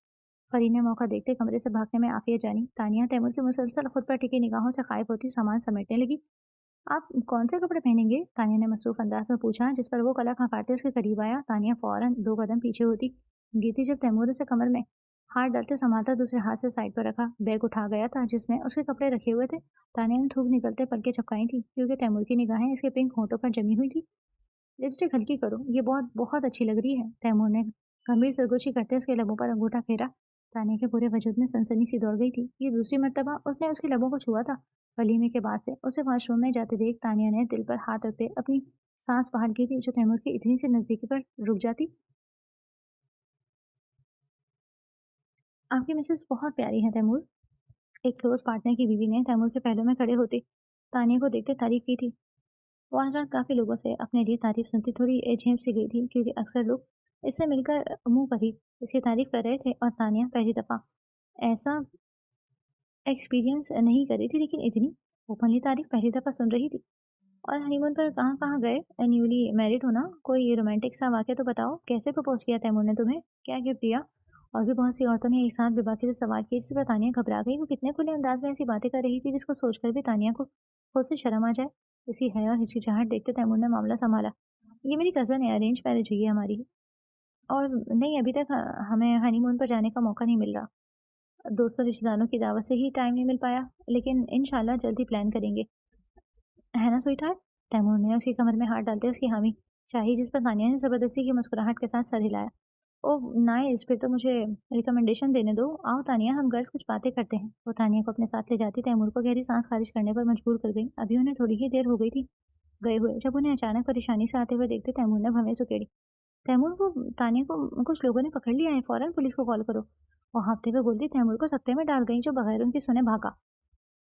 फरीन ने मौका देखते कमरे से भागने में आफिया जानी। तानिया तैमूर की मुसलसल खुद पर टिकी निगाहों से खायब होती सामान समेटने लगी। आप कौन से कपड़े पहनेंगे? तानिया ने मसरूफ अंदाज में पूछा, जिस पर वो गला खंगालते उसके करीब आया। तानिया फौरन 2 कदम पीछे होती गिरती जब तैमूर उसे कमर में हाथ डालते संभालता दूसरे हाथ से साइड पर रखा। बैग उठा गया था जिसमें उसके कपड़े रखे हुए थे। तानिया ने थूक निकलते पलकें झपकाई थी क्योंकि तैमूर की निगाहें इसके पिंक होठों पर जमी हुई थी। लिपस्टिक हल्की करो, ये बहुत बहुत अच्छी लग रही है। तैमूर ने गंभीर सरगोशी करते उसके लबों पर अंगूठा फेरा। तानिया के पूरे वजूद में सनसनी सी दौड़ गई थी। ये दूसरी मर्तबा उसने उसके लबों को छुआ था वलीमे के बाद से। उसे वॉशरूम में जाते देख तानिया ने दिल पर हाथ रखते अपनी सांस बहाल की थी, जो तैमूर की इतनी सी नजदीकी पर रुक जाती। आपकी मिसेस बहुत प्यारी है तैमूर। एक क्लोज पार्टनर की बीवी ने तैमूर के पहलू में खड़े होते तानिया को देखते तारीफ की थी। वो आज रात काफ़ी लोगों से अपने लिए तारीफ सुनती थोड़ी झेप सी गई थी, क्योंकि अक्सर लोग इससे मिलकर मुंह पर ही इसकी तारीफ कर रहे थे और तानिया पहली दफ़ा ऐसा एक्सपीरियंस नहीं कर रही थी, लेकिन इतनी ओपनली तारीफ पहली दफ़ा सुन रही थी। और हनीमून पर कहाँ कहाँ गए? न्यूली मैरिड हो ना, कोई रोमांटिक सा वाक्य तो बताओ। कैसे प्रपोज किया तैमूर ने तुम्हें? क्या गिफ्ट दिया? और भी बहुत सी औरतों ने एक साथ बेबाकी से सवाल किए, जिस पर तानिया घबरा गई। वो कितने खुले अंदाज में ऐसी बातें कर रही थी जिसको सोचकर भी तानिया को खुद से शर्म आ जाए। इसी हया और हिचकिचाहट देखते तैमूर ने मामला संभाला। ये मेरी कज़न है, अरेंज मैरिज हुई है हमारी। और नहीं, अभी तक हमें हनीमून पर जाने का मौका नहीं मिल रहा। दोस्तों रिश्तेदारों की दावत से ही टाइम नहीं मिल पाया, लेकिन इंशाल्लाह जल्दी प्लान करेंगे। है ना स्वीटहार्ट? तैमूर ने उसकी कमर में हाथ डालते उसकी हामी चाही, जिस पर तानिया ने जबरदस्ती की मुस्कुराहट के साथ सर हिलाया। ओह नाइस, फिर तो मुझे रिकमेंडेशन देने दो। आओ तानिया, हम गर्ल्स कुछ बातें करते हैं। वो तानिया को अपने साथ ले जाती तैमूर को गहरी सांस खारिज करने पर मजबूर कर गई। अभी उन्हें थोड़ी ही देर हो गई थी गए हुए, जब उन्हें अचानक परेशानी से आते हुए देखते तैमूर ने भवें सुकेड़ी। तैमूर, को तानिया को कुछ लोगों ने पकड़ लिया है, फौरन पुलिस को कॉल करो। वो हाँफते हुए बोलती तैमूर को सख्ते में डाल गई, जो बगैर उनकी सुने भागा।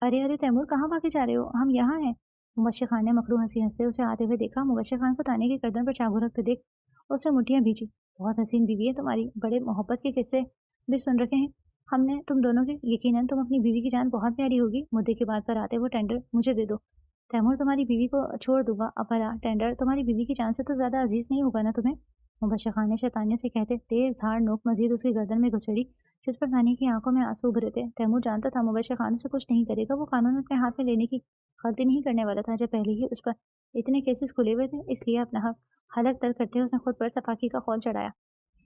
अरे अरे तैमूर, कहाँ भागे जा रहे हो? हम यहाँ हैं। मुबश्शिर खान ने मकरू हंसी हंसते उसे आते हुए देखा। मुबश्शिर खान को ताने की गर्दन पर चाकू रखते देख उससे मुठ्ठियां भींची। बहुत हसीन बीवी है तुम्हारी, बड़े मोहब्बत के किस्से भी सुन रखे हैं हमने तुम दोनों के। यकीनन तुम अपनी बीवी की जान बहुत प्यारी होगी। मुद्दे की बात पर आते वो टेंडर मुझे दे दो। तैमूर, तुम्हारी बीवी को छोड़ दूंगा। अपरा, टेंडर तुम्हारी बीवी की जान से तो ज्यादा अजीज नहीं होगा ना तुम्हें? मुबश्शिर खान ने शैतानियत से कहते तेज धार नोक मजीद उसकी गर्दन में घुसेड़ी, जिस पर तानिया की आंखों में आंसू उभरे थे। तैमूर जानता था मुबश्शिर खान उसे कुछ नहीं करेगा। वो कानून अपने हाथ में लेने की गलती नहीं करने वाला था, जब पहले ही उस पर इतने केसेस खुले हुए थे। इसलिए अपना हक हलक तर्क करते उसने खुद पर सफाकी का खौल चढ़ाया।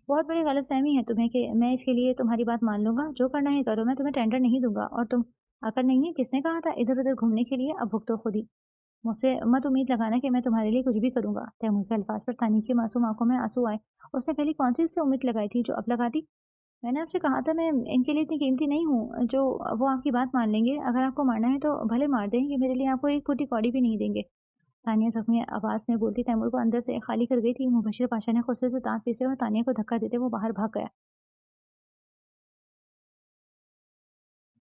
बहुत बड़ी गलतफहमी है तुम्हें कि मैं इसके लिए तुम्हारी बात मान लूंगा। जो करना है करो, मैं तुम्हें टेंडर नहीं दूंगा। और तुम अकल नहीं है? किसने कहा था इधर उधर घूमने के लिए? अब भुगतो खुद ही। मुझसे मत उम्मीद लगाना कि मैं तुम्हारे लिए कुछ भी करूंगा। तैमूर के अल्फाज पर तानी की मासूम आंखों में आंसू आए। उसने पहले कौन सी इससे उम्मीद लगाई थी जो अब लगाती? मैंने आपसे कहा था मैं इनके लिए इतनी कीमती नहीं हूँ जो वो आपकी बात मान लेंगे। अगर आपको मारना है तो भले मार दें, ये मेरे लिए आपको एक फूटी कौड़ी भी नहीं देंगे। तानिया जख्मी आवाज में बोलती तैमूर को अंदर से खाली कर गई थी। मुबशिर पाशा ने गुस्से से दांत पीसे और तानिया को धक्का देते वो बाहर भाग गया।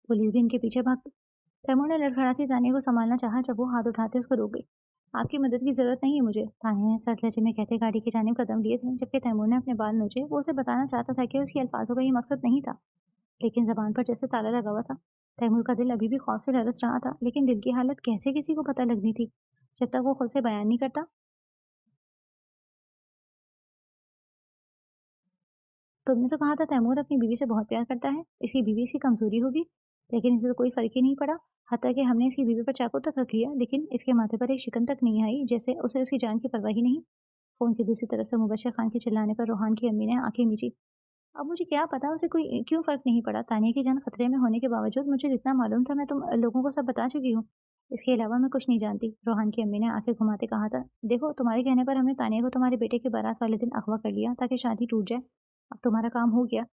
पुलिस भी इनके पीछे भाग। तैमूर ने लड़खड़ाती तानिया को संभालना चाहा, जब वो हाथ उठाते उसको रोक गई। आपकी मदद की जरूरत नहीं है मुझे, तानिया ने सच लहजे में कहते गाड़ी की जानिब कदम लिए थे। जबकि तैमूर ने अपने बाल नोचे। वो उसे बताना चाहता था कि उसके अल्फाजों का ये मकसद नहीं था, लेकिन जबान पर जैसे ताला लगा हुआ था। तैमूर का दिल अभी भी खौफ से लरस रहा था, लेकिन दिल की हालत कैसे किसी को पता लगनी थी जब तक वो खुद से बयान नहीं करता। तुमने तो कहा था तैमूर अपनी बीवी से बहुत प्यार करता है, इसकी बीवी इसकी कमजोरी होगी। लेकिन इसे तो कोई फर्क ही नहीं पड़ा। हत्या कि हमने इसकी बीवी पर चाकू तक रख लिया, लेकिन इसके माथे पर एक शिकन तक नहीं आई, जैसे उसे उसकी जान की परवाह ही नहीं। फोन की दूसरी तरफ से मुबश्शिर खान के चिल्लाने पर रोहान की अम्मी ने आंखें मीची। अब मुझे क्या पता उसे कोई क्यों फ़र्क नहीं पड़ा। तानिया की जान खतरे में होने के बावजूद मुझे जितना मालूम था मैं तुम लोगों को सब बता चुकी हूँ। اس کے علاوہ میں کچھ نہیں جانتی۔ روحان کی امی نے آنکھیں گھماتے کہا تھا، دیکھو تمہارے کہنے پر ہم نے تانیہ کو تمہارے بیٹے کی بارات والے دن اغوا کر لیا تاکہ شادی ٹوٹ جائے۔ اب تمہارا کام ہو گیا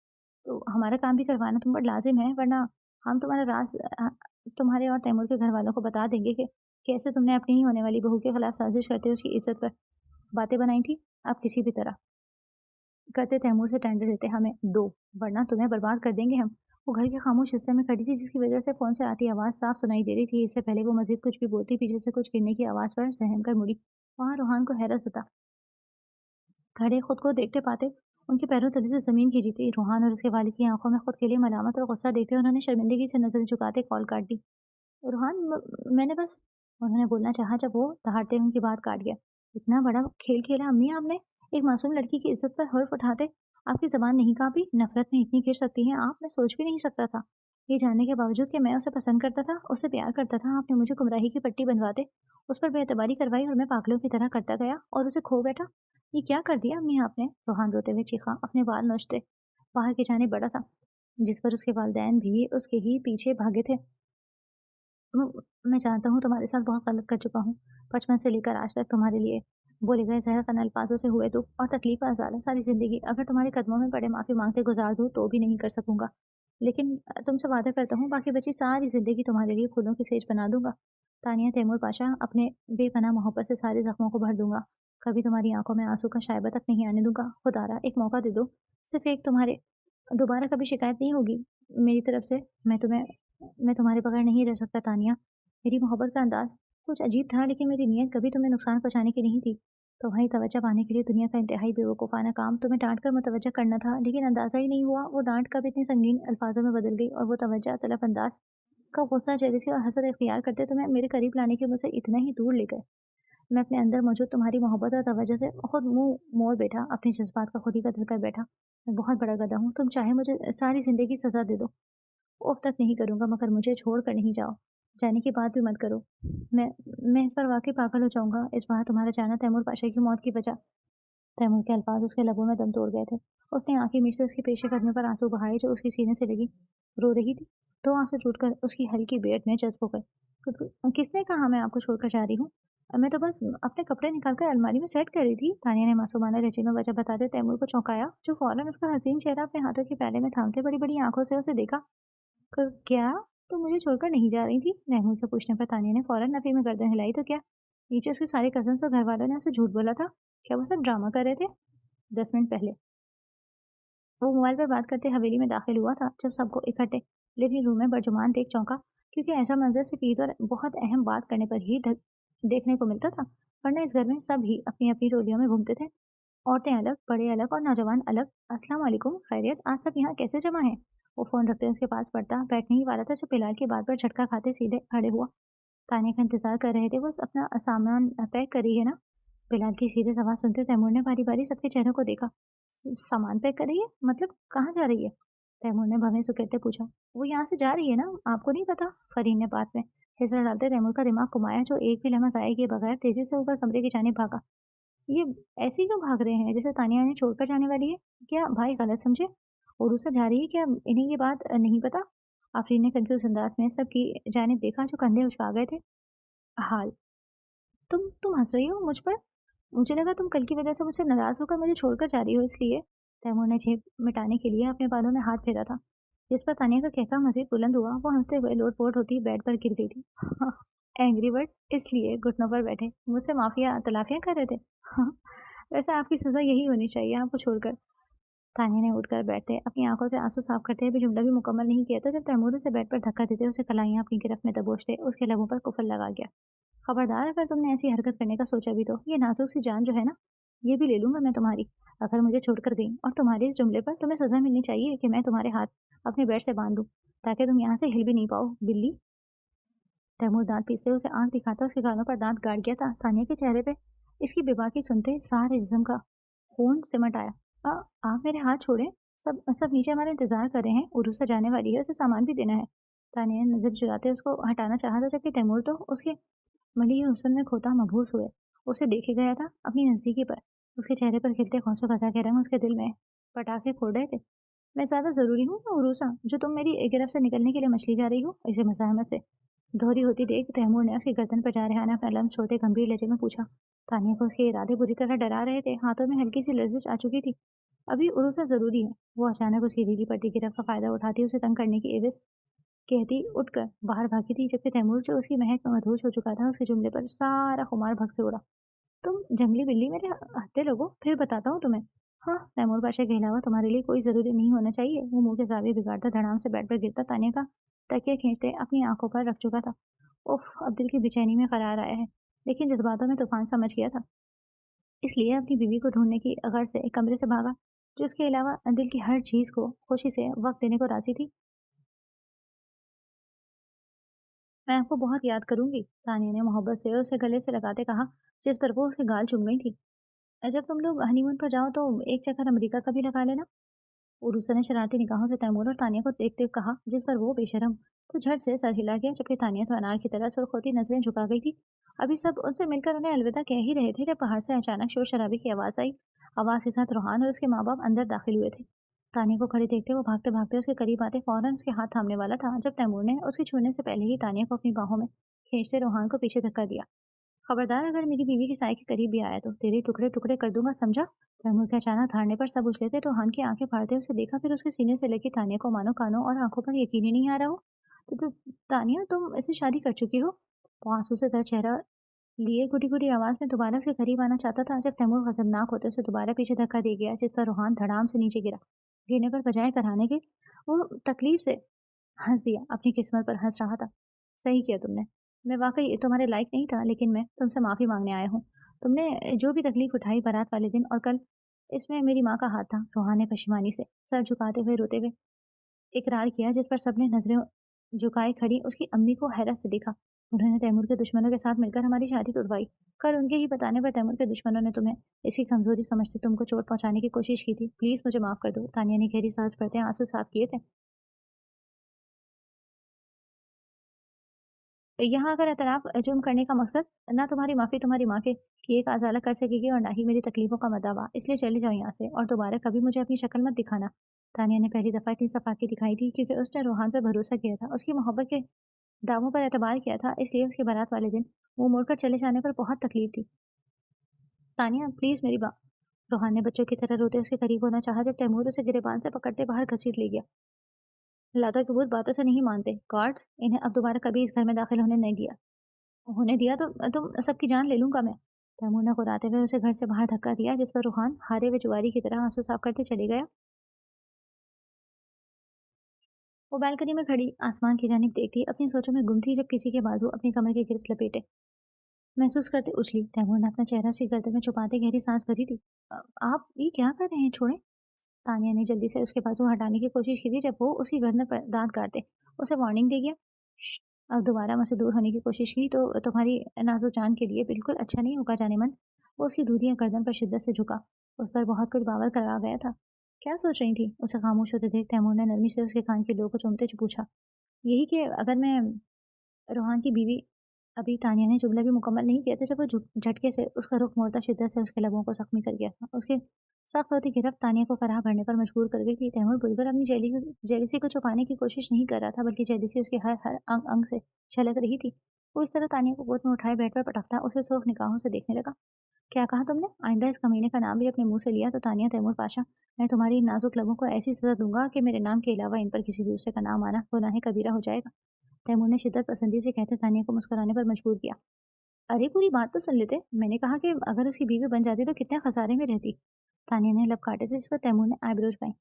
تو ہمارا کام بھی کروانا تم پر لازم ہے، ورنہ ہم تمہارا راز تمہارے اور تیمور کے گھر والوں کو بتا دیں گے کہ کیسے تم نے اپنی ہی ہونے والی بہو کے خلاف سازش کرتے اس کی عزت پر باتیں بنائی تھی۔ اب کسی بھی طرح کرتے تیمور سے ٹینڈر دیتے ہمیں دو، ورنہ تمہیں برباد کر دیں گے ہم۔ وہ گھر کے خاموش حصے میں کھڑی تھی جس کی وجہ سے فون سے آتی آواز صاف سنائی دے رہی تھی۔ اس سے پہلے وہ مزید کچھ بھی بولتی پیچھے سے کچھ گرنے کی آواز پر سہم کر مڑی۔ وہاں روحان کو حیرت زدہ کھڑے خود کو دیکھتے پاتے ان کے پیروں تلے سے زمین کھینچی تھی۔ روحان اور اس کے والد کی آنکھوں میں خود کے لیے ملامت اور غصہ دیکھتے انہوں نے شرمندگی سے نظر جھکاتے کال کاٹ دی۔ روحان میں نے بس انہوں نے بولنا چاہا جب وہ دہاڑتے ان کی بات کاٹ گیا۔ اتنا بڑا کھیل کھیلا امی آپ نے، ایک معصوم لڑکی کی عزت پر حرف اٹھاتے۔ آپ کی زبان نہیں کانپی؟ نفرت میں اتنی گر سکتی ہیں آپ، میں سوچ بھی نہیں سکتا تھا۔ یہ جاننے کے باوجود کہ میں اسے پسند کرتا تھا، اسے پیار کرتا تھا، آپ نے مجھے گمراہی کی پٹی بنواتے اس پر بے اعتباری کروائی اور میں پاگلوں کی طرح کرتا گیا اور اسے کھو بیٹھا۔ یہ کیا کر دیا امی آپ نے؟ روحان روتے ہوئے چیخا، اپنے بال نوچتے۔ باہر کی جانب بڑا تھا جس پر اس کے والدین بھی اس کے ہی پیچھے بھاگے تھے۔ میں جانتا ہوں تمہارے ساتھ بہت غلط کر چکا ہوں، بچپن سے لے کر آج تک تمہارے لیے بولے گئے زہر خن الفاظوں سے ہوئے دکھ اور تکلیف کا ازالہ ساری زندگی اگر تمہارے قدموں میں پڑے معافی مانگتے گزار دوں تو بھی نہیں کر سکوں گا، لیکن تم سے وعدہ کرتا ہوں باقی بچی ساری زندگی تمہارے لیے پھولوں کی سیج بنا دوں گا۔ تانیہ تیمور پاشا، اپنے بے پناہ محبت سے سارے زخموں کو بھر دوں گا، کبھی تمہاری آنکھوں میں آنسو کا شائبہ تک نہیں آنے دوں گا۔ خدا را ایک موقع دے دو، صرف ایک، تمہارے دوبارہ کبھی شکایت نہیں ہوگی میری طرف سے۔ میں تمہارے بغیر نہیں رہ سکتا تانیہ۔ میری محبت کا انداز کچھ عجیب تھا لیکن میری نیت کبھی تمہیں نقصان پہنچانے کی نہیں تھی۔ تمہاری توجہ پانے کے لیے دنیا کا انتہائی بے وقوفانہ کام تمہیں ڈانٹ کر متوجہ کرنا تھا، لیکن اندازہ ہی نہیں ہوا وہ ڈانٹ کب اتنی سنگین الفاظوں میں بدل گئی اور وہ توجہ طلب انداز کا غصہ جیلسی اور حسد اختیار کرتے تمہیں میرے قریب لانے کے مجھ سے اتنا ہی دور لے گئے۔ میں اپنے اندر موجود تمہاری محبت اور توجہ سے خود منہ موڑ بیٹھا، اپنے جذبات کا خود ہی قتل کر بیٹھا۔ میں بہت بڑا گدھا ہوں، تم چاہے مجھے ساری زندگی سزا دے دو، اف تک نہیں کروں گا، مگر مجھے چھوڑ کر نہیں جاؤ، جانے کی بات بھی مت کرو۔ میں اس پر واقعی پاگل ہو جاؤں گا، اس بار تمہارا جانا تیمور پاشا کی موت کی وجہ۔ تیمور کے الفاظ اس کے لبوں میں دم توڑ گئے تھے۔ اس نے آنکھیں میچ سے اس کے پیش قدمی پر آنسو بہائے جو اس کی سینے سے لگی رو رہی تھی۔ دو آنسو ٹوٹ کر اس کی ہلکی بیٹ میں جذب ہو گئے۔ کس نے کہا میں آپ کو چھوڑ کر جا رہی ہوں؟ میں تو بس اپنے کپڑے نکال کر الماری میں سیٹ کر رہی تھی، تانیہ نے معصومانہ لہجے میں وجہ بتاتے تیمور کو چونکایا، جو فوراً اس کا حسین چہرہ اپنے ہاتھوں کے پیالے میں تھام کے بڑی بڑی آنکھوں سے اسے دیکھا۔ کیا تم مجھے چھوڑ کر نہیں جا رہی تھی؟ تیمور کے پوچھنے پر تانیہ نے فوراً نفی میں گردن ہلائی۔ تو کیا نیچے اس کے سارے کزنس اور گھر والوں نے اسے جھوٹ بولا تھا؟ کیا وہ سب ڈرامہ کر رہے تھے؟ 10 منٹ پہلے وہ موبائل پر بات کرتے حویلی میں داخل ہوا تھا جب سب کو اکٹھے لیونگ روم میں برجمان دیکھ چونکا، کیونکہ ایسا منظر صرف عید اور بہت اہم بات کرنے پر ہی دیکھنے کو ملتا تھا، ورنہ اس گھر میں سب ہی اپنی اپنی ٹولیوں میں گھومتے تھے، عورتیں الگ، بڑے الگ اور نوجوان الگ۔ السلام علیکم، خیریت؟ آج سب یہاں کیسے جمع ہیں؟ وہ فون رکھتے اس کے پاس پڑتا بیٹھنے ہی والا تھا جب بلال کی بات پر جھٹکا کھاتے سیدھے کھڑے ہوا۔ تانیہ کا انتظار کر رہے تھے، وہ اپنا سامان پیک کر رہی ہے نا؟ بلال کی سیدھے آواز سنتے تیمور نے باری باری سب کے چہروں کو دیکھا۔ سامان پیک کر رہی ہے؟ مطلب کہاں جا رہی ہے؟ تیمور نے بھویں سکیڑتے پوچھا۔ وہ یہاں سے جا رہی ہے نا، آپ کو نہیں پتا؟ فرین نے بات میں حصہ ڈالتے تیمور کا دماغ گھمایا، جو ایک بھی لمحہ ضائع کیے بغیر تیزی سے اوپر کمرے کی جانب بھاگا۔ یہ ایسے کیوں بھاگ رہے ہیں جیسے تانیہ انہیں چھوڑ کر جانے والی ہے؟ کیا بھائی غلط سمجھے؟ عروسہ جا رہی ہے، کیا انہیں یہ بات نہیں پتا؟ آفرین نے کنفیوز انداز میں سب کی جانب دیکھا جو کندھے اچکا گئے تھے۔ حال تم ہنس رہی ہو مجھ پر؟ مجھے لگا تم کل کی وجہ سے مجھ سے ناراض ہو کر مجھے چھوڑ کر جا رہی ہو اس لیے۔ تیمور نے جھیپ مٹانے کے لیے اپنے بالوں میں ہاتھ پھیرا تھا، جس پر تانیہ کا کہکا مزید بلند ہوا۔ وہ ہنستے ہوئے لوٹ پوٹ ہوتی بیڈ پر گر گئی تھی۔ اینگری برڈ، اس لیے گھٹنوں پر بیٹھے مجھ سے معافیا تلافیاں کر رہے تھے؟ ویسے آپ کی سزا یہی ہونی چاہیے آپ کو چھوڑ کر۔ تانیہ نے اٹھ کر بیٹھتے اپنی آنکھوں سے آنسو صاف کرتے ہوئے جملہ بھی مکمل نہیں کیا تھا جب تیمور سے بیڈ پر دھکا دیتے اسے کلائیاں اپنی گرفت میں دبوچتے اس کے لبوں پر کفل لگا گیا۔ خبردار، اگر تم نے ایسی حرکت کرنے کا سوچا بھی تو یہ نازک سی جان جو ہے نا، یہ بھی لے لوں گا میں تمہاری، اگر مجھے چھوڑ کر گئی۔ اور تمہارے اس جملے پر تمہیں سزا ملنی چاہیے کہ میں تمہارے ہاتھ اپنے بیڈ سے باندھ دوں تاکہ تم یہاں سے ہل بھی نہیں پاؤ، بلی۔ تیمور دانت پیستے اسے آنکھ دکھاتا اس کے گالوں پر دانت گاڑ گیا تھا۔ ثانیہ کے چہرے پہ اس کی بے باکی سنتے سارے جسم کا خون سمٹ آیا۔ آپ میرے ہاتھ چھوڑیں، سب نیچے ہمارا انتظار کر رہے ہیں، عروسہ جانے والی ہے، اسے سامان بھی دینا ہے۔ تانیہ نے نظر چراتے اس کو ہٹانا چاہا تھا جبکہ تیمور تو اس کے ملی حسن میں کھوتا مبہوس ہوئے اسے دیکھے گیا تھا اپنی نزدیکی پر۔ اس کے چہرے پر کھلتے خوش و خزاں کے رنگ اس کے دل میں پٹاخے پھوڑ رہے تھے۔ میں زیادہ ضروری ہوں یا عروسہ جو تم میری گرفت سے نکلنے کے لیے مچلی جا رہی ہو؟ اسے مزاحمت سے दोहरी होती देख तैमूर ने उसकी गर्दन पर जारहाना अपना लम्स छोड़ते गंभीर लहजे में पूछा। तानिया को उसके इरादे बुरी तरह डरा रहे थे। हाथों में हल्की सी लर्जिश आ चुकी थी। अभी उरूसा जरूरी है। वो अचानक उसकी ढीली पड़ती गिरफ्त का फायदा उठाती उसे तंग करने की एवज कहती उठकर बाहर भागी थी, जबकि तैमूर जो उसकी महक में मदहोश हो चुका था, उसके जुमले पर सारा खुमार भग से उड़ा। तुम जंगली बिल्ली मेरे हत्ते लगो, फिर बताता हूँ तुम्हें। हाँ, तैमूर पाशा के अलावा तुम्हारे लिए कोई जरूरी नहीं होना चाहिए। वो मुंह के जावे बिगाड़ता धड़ाम से बेड पर गिरता तानिया का तकिया खींचते अपनी आंखों पर रख चुका था। उफ, अब दिल की बेचैनी में करार आया है, लेकिन जज्बातों में तूफान समझ गया था। इसलिए अपनी बीवी को ढूंढने की गर्ज से एक कमरे से भागा, जो उसके अलावा दिल की हर चीज को खुशी से वक्त देने को राजी थी। मैं आपको बहुत याद करूंगी, तानिया ने मोहब्बत से उसे गले से लगाते कहा, जिस पर वो उसके गाल चुम गई थी। जब तुम लोग हनीमून पर जाओ तो एक चक्कर अमेरिका का भी लगा लेना। उरुसा ने शरारती निगाहों से तैमूर और तानिया को देखते हुए कहा, जिस पर वो बेशरम तो झट से सर हिला गया, जबकि तानिया तो अनार की तरह सुर्ख होती नजरें झुका गई थी। अभी सब उनसे मिलकर उन्हें अलविदा कह ही रहे थे जब बाहर से अचानक शोर शराबी की आवाज आई। आवाज के साथ रूहान और उसके माँ बाप अंदर दाखिल हुए थे। तानिया को खड़े देखते वो भागते भागते उसके करीब आते फौरन उसके हाथ थामने वाला था, जब तैमूर ने उसके छूने से पहले ही तानिया को अपनी बाहों में खींचते रूहान को पीछे धक्का दिया। खबरदार, अगर मेरी बीवी के साय के करीब भी आया तो तेरे टुकड़े टुकड़े कर दूंगा, समझा। तैमूर के अचानक धारने पर सब उछले थे। रूहान की आंखें फाड़ते उसे देखा, फिर उसके सीने से लगी तानिया को मानो कानों और आंखों पर यकीन ही नहीं आ रहा हो। तो तानिया, तुम इससे शादी कर चुकी हो? वो आंसू से तर चेहरा लिए गुटी गुटी आवाज में दोबारा उसके करीब आना चाहता था, जब तैमूर गजबनाक होते उसे दोबारा पीछे धक्का दे गया, जिस पर रूहान धड़ाम से नीचे गिरा। गिरने पर बजाय कराने के वो तकलीफ से हंस दिया, अपनी किस्मत पर हंस रहा था। सही किया तुमने। मैं वाकई तुम्हारे लायक नहीं था, लेकिन मैं तुमसे माफी मांगने आया हूँ। तुमने जो भी तकलीफ उठाई बारात वाले दिन और कल, इसमें मेरी माँ का हाथ था। रूहान ने पशेमानी से सर झुकाते हुए रोते हुए इकरार किया, जिस पर सबने नजरें झुकाए खड़ी उसकी अम्मी को हैरत से देखा। उन्होंने तैमूर के दुश्मनों के साथ मिलकर हमारी शादी तुड़वाई। कल उनके ही बताने पर तैमूर के दुश्मनों ने तुम्हें इसकी कमजोरी समझते तुमको चोट पहुंचाने की कोशिश की थी। प्लीज मुझे माफ कर दो। तानिया ने गहरी सांस भरते आंसू साफ किए थे। यहाँ अगर एतराफ़ जुर्म करने का मकसद ना तुम्हारी माफ़ी तुम्हारी माँ के की एक अदालत कर सकेगी और ना ही मेरी तकलीफ़ों का मदावा, इसलिए चले जाओ यहाँ से और दोबारा कभी मुझे अपनी शक्ल मत दिखाना। तानिया ने पहली दफ़ा इतनी सफाकी दिखाई थी क्योंकि उसने रूहान पर भरोसा किया था, उसकी मोहब्बत के दावों पर एतबार किया था, इसलिए उसकी बारात वाले दिन मुँह मोड़कर चले जाने पर बहुत तकलीफ थी। तानिया, प्लीज़ मेरी बात। रूहान ने बच्चों की तरह रोते उसके करीब होना चाहा, जब तैमूर उसे गिरेबान से पकड़ते बाहर घसीट ले गया। लाता सबूत बातों से नहीं मानते। गार्ड्स, इन्हें अब दोबारा कभी इस घर में दाखिल होने दिया तो तुम सबकी जान ले लूंगा मैं। तैमूर ने गुर्राते हुए उसे घर से बाहर धक्का दिया, जिस पर रूहान हारे हुए जुआरी की तरह आंसू साफ करते चले गया। वो बालकनी में खड़ी आसमान की जानिब देखती अपनी सोचों में गुम थी, जब किसी के बाजू अपनी कमर की गिरफ्त लपेटे महसूस करते उछली। तैमूर ने अपना चेहरा उसकी गर्दन में छुपाते गहरी सांस भरी थी। आप ये क्या कर रहे हैं, छोड़ें। तानिया ने जल्दी से उसके बाजू हटाने की कोशिश की थी, जब वो उसकी गर्दन पर दांत काटते उसे वार्निंग दे गया। "श्श, अब दोबारा मुझसे दूर होने की कोशिश की तो तुम्हारी नाजुक जान के लिए बिल्कुल अच्छा नहीं होगा, जाने मन। वो उसकी दूधियां गर्दन पर शिद्दत से झुका। उस पर बहुत कुछ बावर करा गया था। क्या सोच रही थी? उसे खामोश होते देख तैमूर ने नरमी से उसके कान की लो को चूमते पूछा। यही कि अगर मैं रूहान की बीवी। अभी तानिया ने जुमला भी मुकम्मल नहीं किया था, जब वो झटके से उसका रुख मोड़ता शिद्दत से उसके लबों को जख्मी कर गया था। उसके सख्त होती गिरफ्त तानिया को कराह भरने पर मजबूर कर गई थी। तैमूर बुलबुल अपनी जेलिसी को छुपाने की कोशिश नहीं कर रहा था, बल्कि जेलिसी उसके हर हर अंग अंग से छलक रही थी। वो इस तरह तानिया को गोद में उठाए बेड पर पटकता उसे सूख निगाहों से देखने लगा। क्या कहा तुमने? आइंदा इस कमीने का नाम भी अपने मुंह से लिया तो तानिया तैमूर पाशा, मैं तुम्हारी इन नाजुक लबों को ऐसी सजा दूंगा कि मेरे नाम के अलावा इन पर किसी दूसरे का नाम आना गुनाह कबीरा हो जाएगा। तैमूर ने शिद्दत पसंदी से कहते तानिया को मुस्कुराने पर मजबूर किया। अरे, पूरी बात तो सुन लेते। मैंने कहा कि अगर उसकी बीवी बन जाती तो कितने खसारे में रहती। तानिया ने लब काटे थे, जिस पर तैमूर ने आईब्रोज उठाई।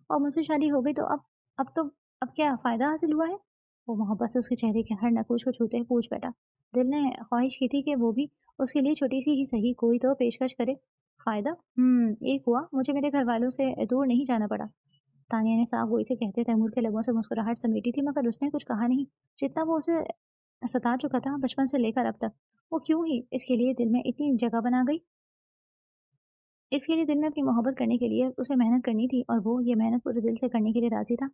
और मुझसे शादी हो गई तो अब तो अब क्या फायदा हासिल हुआ है? वो मोहब्बत से उसके चेहरे के हर नकूश को छूते हुए पूछ बैठा। दिल ने ख्वाहिश की थी कि वो भी उसके लिए छोटी सी ही सही कोई तो पेशकश करे। फायदा? एक हुआ, मुझे मेरे घर वालों से दूर नहीं जाना पड़ा। तानिया ने साफ गोई से कहते तैमूर के लबों से मुस्कुराहट समेटी थी, मगर उसने कुछ कहा नहीं। जितना वो उसे सता चुका था बचपन से लेकर अब तक, वो क्यों ही इसके लिए दिल में इतनी जगह बना गई। इसके लिए दिल में अपनी मोहब्बत करने के लिए उसे मेहनत करनी थी, और वो ये मेहनत पूरे दिल से करने के लिए राजी था।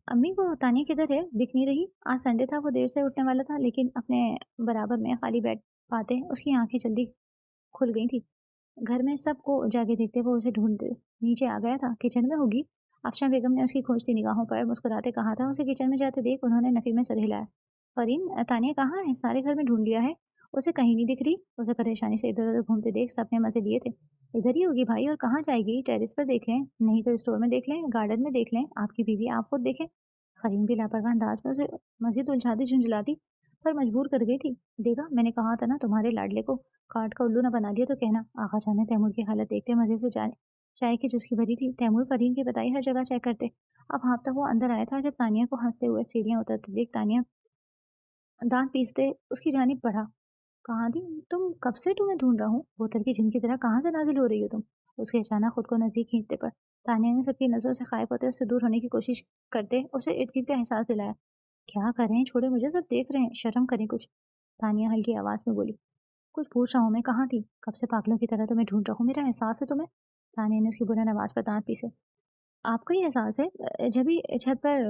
अम्मी, वो तानिया किधर है? दिख नहीं रही। आज संडे था, वो देर से उठने वाला था, लेकिन अपने बराबर में खाली बेड पाते उसकी आंखें जल्दी खुल गई थी। घर में सबको जागे देखते वो उसे ढूंढते नीचे आ गया था। किचन में होगी। افشاں بیگم نے اس کی کھوجتی نگاہوں پر مسکراتے کہا تھا۔ اسے کچن میں جاتے دیکھ انہوں نے نفی میں سر ہلایا۔ فرین، تانیہ کہاں ہے؟ سارے گھر میں ڈھونڈ لیا ہے، اسے کہیں نہیں دکھ رہی۔ اسے پریشانی سے ادھر ادھر گھومتے دیکھ سب نے مزے لیے تھے۔ ادھر ہی ہوگی بھائی، اور کہاں جائے گی؟ ٹیرس پر دیکھ لیں، نہیں تو اسٹور میں دیکھ لیں، گارڈن میں دیکھ لیں، آپ کی بیوی آپ خود دیکھیں۔ فرین بھی لاپرواہ انداز میں اسے مزید الجھاتی جھنجھلاتی پر مجبور کر گئی تھی۔ دیکھا، میں نے کہا تھا نا تمہارے لاڈلے کو کاٹ کا الو نہ بنا دیا تو کہنا۔ آغا جان نے تیمور کی حالت دیکھتے مزے سے چائے کی چسکی بھری تھی۔ تیمور فرین کی بتائی ہر جگہ چیک کرتے۔ اب ہاں تک وہ اندر آیا تھا جب تانیہ کو ہنستے ہوئے سیڑھیاں اترتے دیکھ تانیہ دانت پیستے اس کی جانب بڑھا۔ کہاں دی تم؟ کب سے تمہیں ڈھونڈ رہا ہوں، بوتل کی جن کی طرح کہاں سے نازل ہو رہی ہو تم؟ اس کے اچانک خود کو نزدیک کھینچتے پر تانیہ نے سب کی نظروں سے غائب ہوتے اس سے دور ہونے کی کوشش کرتے اسے ارد گرد کا احساس دلایا۔ کیا کر رہے ہیں؟ چھوڑے مجھے، سب دیکھ رہے ہیں، شرم کریں کچھ۔ تانیہ ہلکی آواز میں بولی۔ کچھ پوچھ رہا ہوں میں، کہاں تھی؟ کب سے پاگلوں کی طرح تمہیں ڈھونڈ رہا ہوں، میرا احساس ہے تمہیں؟ تانیہ نے اس کی بلند آواز پر دانت پیسے۔ آپ کا ہی احساس ہے؟ جبھی چھت پر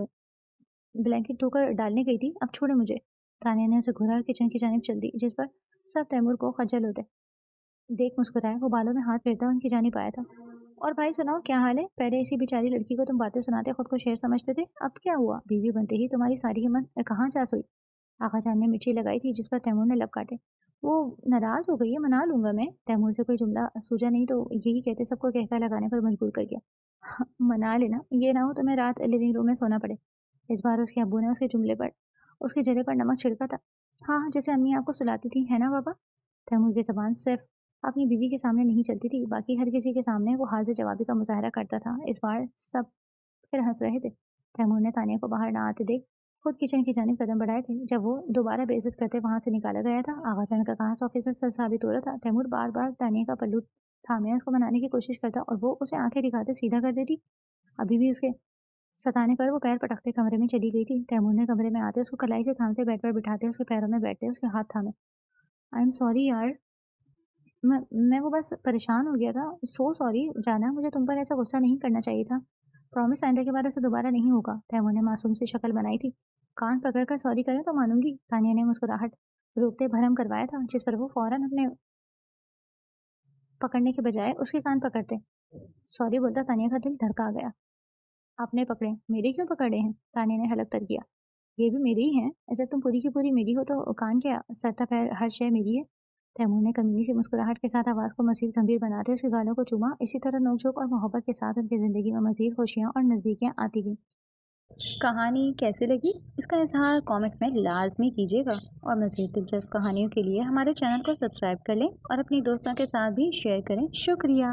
بلینکٹ دھو کر ڈالنے گئی تھی، اب چھوڑے مجھے۔ تانیہ نے اسے گھورا اور کچن کی جانب چل دی، جس پر سب تیمور کو خجل ہوتے دیکھ مسکرائے۔ وہ بالوں میں ہاتھ پھیرتا ان کی جانب آیا تھا۔ اور بھائی سناؤ، کیا حال ہے؟ پہلے اسی بیچاری لڑکی کو تم باتیں سناتے خود کو شیر سمجھتے تھے، اب کیا ہوا؟ بیوی بنتے ہی تمہاری ساری ہمت کہاں جا سوئی؟ آغا جان نے مرچی لگائی تھی جس پر تیمور نے لب کاٹے۔ وہ ناراض ہو گئی ہے، منا لوں گا میں۔ تیمور سے کوئی جملہ سوجا نہیں تو یہی کہتے سب کو کہکا لگانے پر مجبور کر گیا۔ منا لینا، یہ نہ ہو تمہیں رات لیونگ روم میں سونا پڑے۔ اس بار اس کے ابو نے اس کے جملے پر اس کے چہرے پر نمک چھڑکا تھا۔ ہاں، جیسے امی آپ کو سلاتی تھی، ہے نا بابا؟ تیمور کی زبان صرف اپنی بیوی کے سامنے نہیں چلتی تھی، باقی ہر کسی کے سامنے وہ حاضر جوابی کا مظاہرہ کرتا تھا۔ اس بار سب پھر ہنس رہے تھے۔ تیمور نے تانیہ کو باہر نہ آتے دیکھ خود کچن کی جانب قدم بڑھائے تھے۔ جب وہ دوبارہ بے عزت کرتے وہاں سے نکالا گیا تھا، آغا جان کا کہاں 100% سر ثابت ہو رہا تھا۔ تیمور بار بار تانیہ کا پلو تھامے اس کو منانے کی کوشش کرتا اور وہ اسے آنکھیں دکھاتے سیدھا کر دیتی۔ ابھی بھی اس کے ستانے پر وہ پیر پٹکتے کمرے میں چلی گئی تھی۔ تیمور نے کمرے میں آتے اس کو کلائی سے تھامتے بیڈ پر بٹھاتے اس کے پیروں میں بیٹھتے اس کے ہاتھ تھامے۔ آئی ایم سوری یار، میں وہ بس پریشان ہو گیا تھا، سو سوری جانا، مجھے تم پر ایسا غصہ نہیں کرنا چاہیے تھا۔ پرومس آئندہ کے بعد ایسا دوبارہ نہیں ہوگا۔ تیمور نے معصوم سی شکل بنائی تھی۔ کان پکڑ کر سوری کریں تو مانوں گی۔ تانیہ نے مسکراہٹ روکتے بھرم کروایا تھا، جس پر وہ فوراً اپنے پکڑنے کے بجائے اس کے کان پکڑتے۔ سوری بولتا تانیہ کا دل دھڑکا گیا۔ آپ نے پکڑے، میرے کیوں پکڑے ہیں؟ تانیہ نے حلق تر کیا۔ یہ بھی میری ہی ہیں، جب تم پوری کی پوری میری ہو تو کان کیا، سر تا پیر ہر شے میری ہے۔ تیمور نے کمینی سی مسکراہٹ کے ساتھ آواز کو مزید گمبھیر بناتے اس کے گالوں کو چوما۔ اسی طرح نوک جھوک اور محبت کے ساتھ ان کی زندگی میں مزید خوشیاں اور نزدیکیاں آتی گئیں۔ کہانی کیسی لگی؟ اس کا اظہار کامنٹ میں لازمی کیجیے گا، اور مزید دلچسپ کہانیوں کے لیے ہمارے چینل کو سبسکرائب کر لیں اور اپنی دوستوں کے ساتھ بھی شیئر کریں۔ شکریہ۔